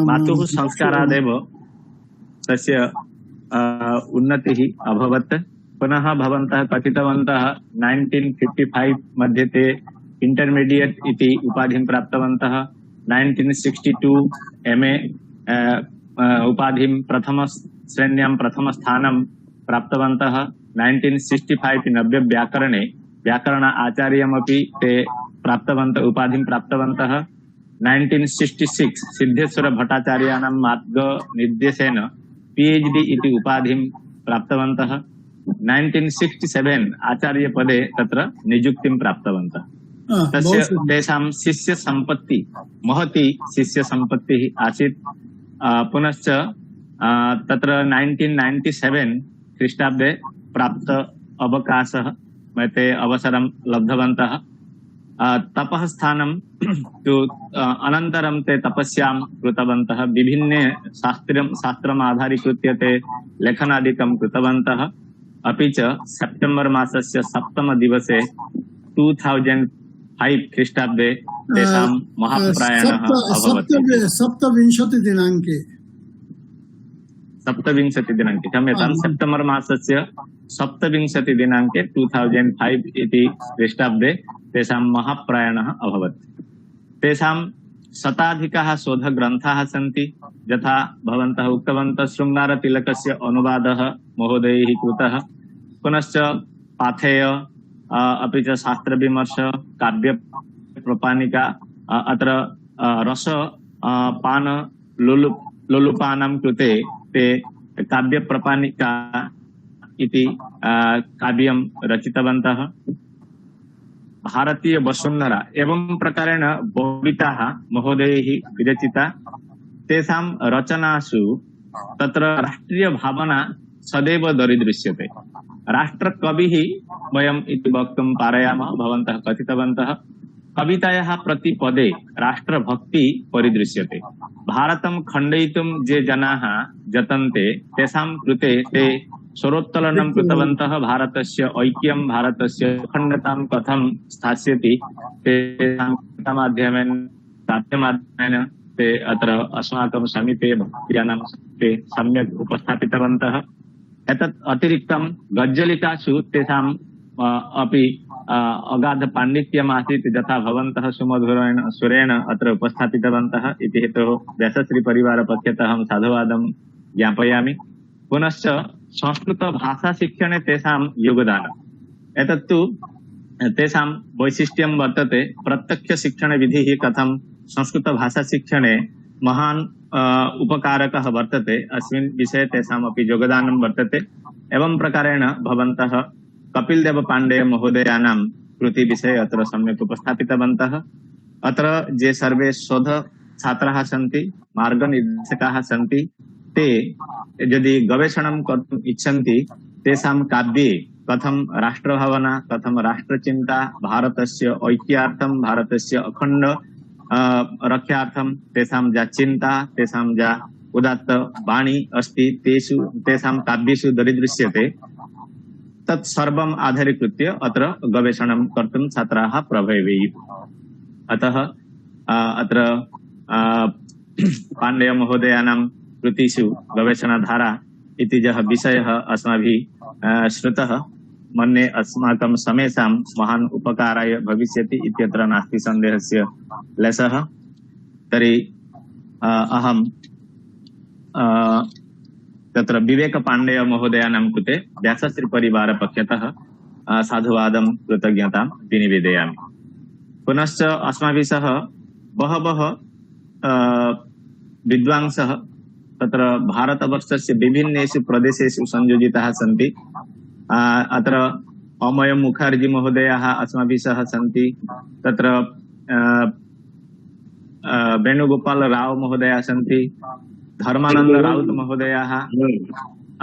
मातुः संस्कारादेव तस्य उन्नतिः अभवत्। पुनः भवन्तः कथितवन्तः 1955 मध्ये ते इंटरमीडिएट इति उपाधिं प्राप्तवन्तः। 1962 MA उपाधिं प्रथमश्रेण्यां प्रथमस्थानं प्राप्तवन्तः। 1965 नव्य व्याकरणे व्याकरण आचार्यमपि ते प्राप्तवन्तः, उपाधिं प्राप्तवन्तः। 1966 सिद्धेश्वर भट्टाचार्याणां मार्गनिर्देशेन PhD इति उपाधिं प्राप्तवन्तः। 1967 आचार्य पदे तत्र नियुक्तिं प्राप्तवन्तः। तस्य तेषां शिष्य सम्पत्ति महती शिष्य सम्पत्तिः आसीत्। पुनश्च तत्र 1997 ख्रीष्टाब्दे प्राप्त अवकाशः ते अवसरं लब्धवन्तः। तपः स्थानं तु अनन्तरं ते तपस्यां कृतवन्तः। विभिन्ने शास्त्रम् आधारीकृत्य ते लेखनादिकं कृतवन्तः। अपि च सेप्टेम्बर् मासस्य 7 दिवसे 2005 ख्रीष्टाब्दे तेषां महाप्रयाणः अभवत्। 27 दिनाङ्के 27 दिनाङ्के क्षम्यतां, सेप्टेम्बर् मासस्य 27 दिनाङ्के 2005 इति ख्रीष्टाब्दे तेषां महाप्रयाणः अभवत्। तेषां शताधिकाः शोधग्रन्थाः सन्ति। यथा भवन्तः उक्तवन्तः शृङ्गारतिलकस्य अनुवादः महोदयैः कृतः। पुनश्च पाथेय अपि च शास्त्रविमर्श, काव्यप्रपाणिका, अत्र रस पान लोलुपानां कृते ते काव्यप्रपाणिका इति काव्यं रचितवन्तः। भारतीय वसुन्धरा एवं प्रकारेण बहुविधाः महोदयैः विरचिता। तेषां रचनासु तत्र राष्ट्रिय भावना सदैव दरीदृश्यते। राष्ट्रकविः वयम् इति वक्तुं पारयामः। भवन्तः कथितवन्तः कवितायाः प्रतिपदे राष्ट्रभक्ति परिदृश्यते। भारतं खण्डयितुं ये जनाः यतन्ते तेषां कृते ते स्वरोत्तोलनं कृतवन्तः। भारतस्य ऐक्यं, भारतस्य अखण्डतां कथं स्थास्यति तेषां माध्यमेन ते अत्र अस्माकं समीपे भक्तियानां ते सम्यक् उपस्थापितवन्तः। एतत् अतिरिक्तं गज्जलिकासु तेषाम् अपि अगाध पाण्डित्यम् आसीत्, यथा भवन्तः सुमधुरेण सुरेण अत्र उपस्थापितवन्तः इति हेतोः व्यासश्री परिवारपक्षतः अहं साधुवादं ज्ञापयामि। पुनश्च संस्कृत भाषा शिक्षणे तेषां योगदानम् एतत्तु तेषां वैशिष्ट्यं वर्तते। प्रत्यक्ष शिक्षण विधिः कथं संस्कृत भाषा शिक्षणे महान् उपकारकः वर्तते, अस्मिन् विषये तेषामपि योगदानं वर्तते। एवं प्रकारेण भवन्तः कपिलदेव पाण्डेय महोदयानां कृति विषये अत्र सम्यक् उपस्थापितवन्तः। अत्र ये सर्वे शोध छात्राः सन्ति, मार्गनिर्देशकाः सन्ति, ते यदि गवेषणं कर्तुम् इच्छन्ति तेषां काव्ये कथं राष्ट्रभावना, कथं राष्ट्रचिन्ता, भारतस्य ऐक्यार्थं, भारतस्य अखण्ड रक्षार्थं तेषां या चिन्ता, तेषां या उदात्त वाणी अस्ति तेषां काव्येषु दरीदृश्यते। तत् सर्वम् आधारीकृत्य अत्र गवेषणं कर्तुं छात्राः प्रभवेयुः। अतः अत्र पाण्डेय महोदयानां कृतिषु गवेषणाधारा इति यः विषयः अस्माभिः श्रुतः, मन्ये अस्माकं समेषां महान् उपकाराय भविष्यति इत्यत्र नास्ति सन्देहस्य लेशः। तर्हि अहं तत्र विवेक पाण्डेय महोदयानां कृते व्यासश्री परिवार पक्षतः साधुवादं कृतज्ञतां विनिवेदयामि। पुनश्च अस्माभिः सह बहवः विद्वांसः तत्र भारतवर्षस्य विभिन्नेषु प्रदेशेषु संयोजिताः सन्ति। अत्र अमय मुखर्जी महोदयाः अस्माभिः सह सन्ति। तत्र वेणुगोपाल राव महोदयाः सन्ति। धर्मानंद राउत महोदयाः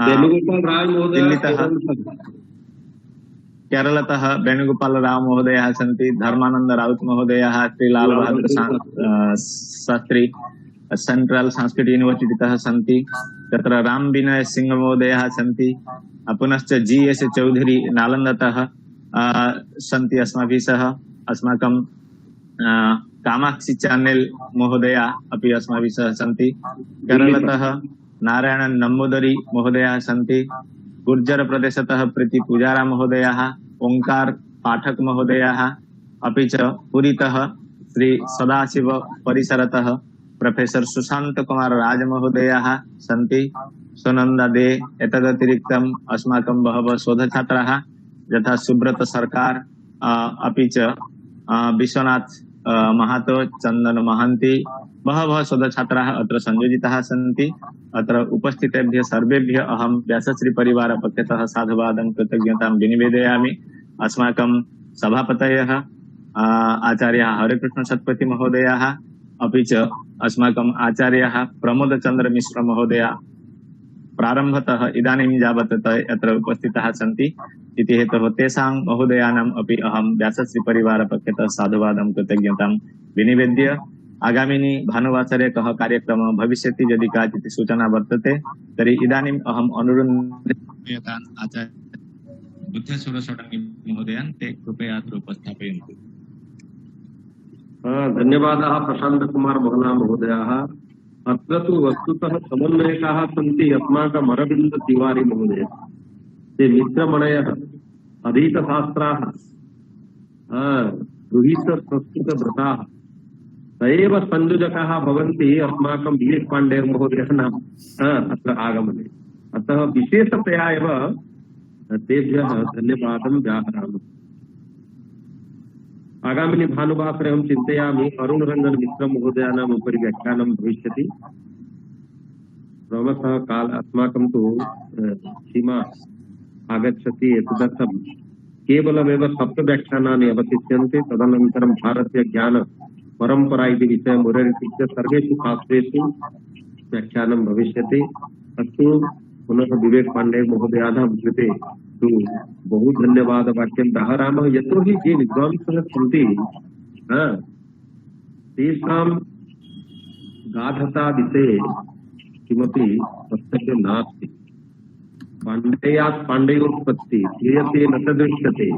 वेणुगोपाल राव महोदय दिल्लीतः केरलतः वेणुगोपाल राव महोदयाः सन्ति। धर्मानंद राउत महोदयाः श्री लाल बहादुर शास्त्री सेंट्रल संस्कृत यूनिवर्सिटीतः सन्ति। तत्र राम विनय सिंह महोदयाः सन्ति। पुनश्च GS चौधरी नालन्दातः सन्ति अस्माभिः सह। अस्माकं कामाक्षी चैनल महोदया अपि अस्माभिः सह सन्ति। केरलतः नारायण नम्बूदरी महोदयाः सन्ति। गुर्जर प्रदेशतः प्रीति पुजारा महोदयाः, ओंकार पाठक महोदयाः, अपि च पुरीतः श्री सदाशिव परिसरतः प्रोफेसर सुशांत कुमार राज महोदयाः सन्ति। सुनंदा दे एतदतिरिक्तम् अस्माकं बहवः शोधछात्राः यथा सुब्रत सरकार अपि च विश्वनाथ महातो, चंदन महांती, बहवः शोधछात्राः अत्र संयोजिताः सन्ति। अत्र उपस्थितेभ्यः सर्वेभ्यः अहं व्यासश्री परिवार पक्षतः साधुवादं कृतज्ञतां विनिवेदयामि। अस्माकं सभापतयः आचार्यः हरेकृष्ण सत्पथि महोदयाः, अपि च अस्माकम् आचार्यः प्रमोद चंद्र मिश्र महोदया प्रारम्भतः इदानीं यावत् अत्र उपस्थिताः सन्ति इति हेतोः तेषां महोदयानाम् अपि अहं व्यासश्री परिवार पक्षतः साधुवादं कृतज्ञतां विनिवेद्य आगामिनी भानुवासरे कः कार्यक्रमः भविष्यति यदि काचित् सूचना वर्तते तर्हि इदानीम् अहम् अनुरुन्धयान् आचार्य बुद्धेश्वर षडङ्गी महोदयान् ते कृपया अत्र उपस्थापयन्तु। धन्यवादाः प्रशांत कुमार मोहना महोदयाः। अत्र तु वस्तुतः समन्वयकाः सन्ति अस्माकम् अरविन्द तिवारी महोदय, ते मित्रमणयः, अधीतशास्त्राः, गृहीतसंस्कृतभृताः, स एव संयोजकाः भवन्ति अस्माकं विवेक पाण्डेय महोदयानां अत्र आगमने। अतः विशेषतया एव तेभ्यः धन्यवादं व्याहरामि। आगामिनी भानुवासरे अहं चिन्तयामि अरुण रंजन मिश्र महोदयानाम् उपरि व्याख्यानं भविष्यति। क्रमशः काल अस्माकं तु सीमा आगच्छति, एतदर्थं केवलमेव 7 व्याख्यानानि अवशिष्यन्ते। तदनन्तरं भारतीय ज्ञान परंपरा इति विषयम् उदीर्य सर्वेषु शास्त्रेषु व्याख्यानं भविष्यति। अस्तु, पुनः विवेक पाण्डेय महोदयानां कृते तु बहु धन्यवादवाक्यं दाहरामः। यतोहि ये विद्वांसः सन्ति तेषां गाढता विषये किमपि वक्तव्यं नास्ति। पाण्डेयात् पाण्डेयोत्पत्ति क्रियते न तदृश्यते,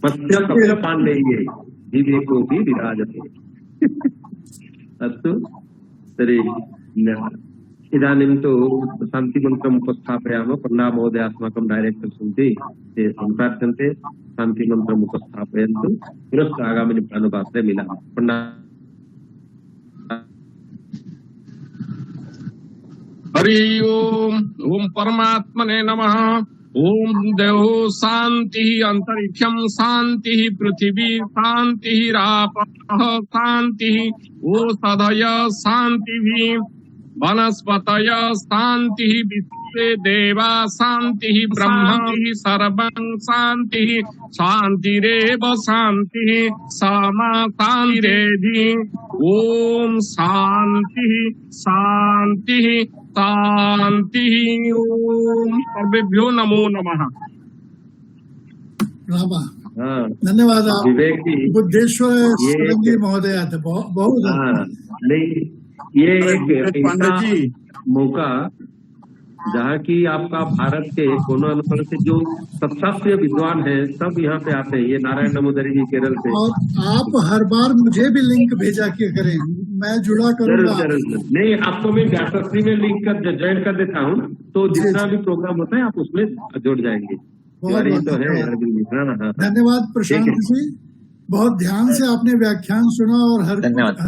पश्य कपिल पाण्डेये विवेकोऽपि विराजते। अस्तु, तर्हि इदानीं तु शान्तिमन्त्रम् उपस्थापयामः। पण्डा महोदय अस्माकं डैरेक्टर् सन्ति, ते सम्प्रार्थ्यन्ते, शान्तिमन्त्रम् उपस्थापयन्तु। पुनश्च आगामिनि भानुवासरे मिलामः। पण्डा हरि ओम परमात्मने नमः। ओम देवो शांति, अंतरिक्षम शांति, पृथ्वी शांति, रापः शांति, ओषधय शांति, वनस्पतय शांति, विश्वे देवा शांति, ब्रह्म सर्वं शांति, शांतिरेव शांति, सामा शांतिरेधि। ओम शांति शांति शांति। ओम सर्वेभ्यो नमो नमः। रामा धन्यवाद। बुद्धेश्वर षडङ्गी महोदय थे, बहुत नहीं, ये एक ऐसा मौका जहाँ की आपका भारत के कोनों अनुकोण से जो सत्शास्त्रीय विद्वान है सब यहाँ पे आते हैं। ये नारायण नमोदरी जी केरल से, और आप हर बार मुझे भी लिंक भेजा के करें, मैं जुड़ा करूंगा। नहीं, आपको मैं व्यासश्री में लिंक कर ज्वाइन कर देता हूँ, तो जितना भी प्रोग्राम होता है आप उसमें जुड़ जाएंगे। तो है। धन्यवाद प्रशांत जी, बहुत ध्यान से आपने व्याख्यान सुना और हर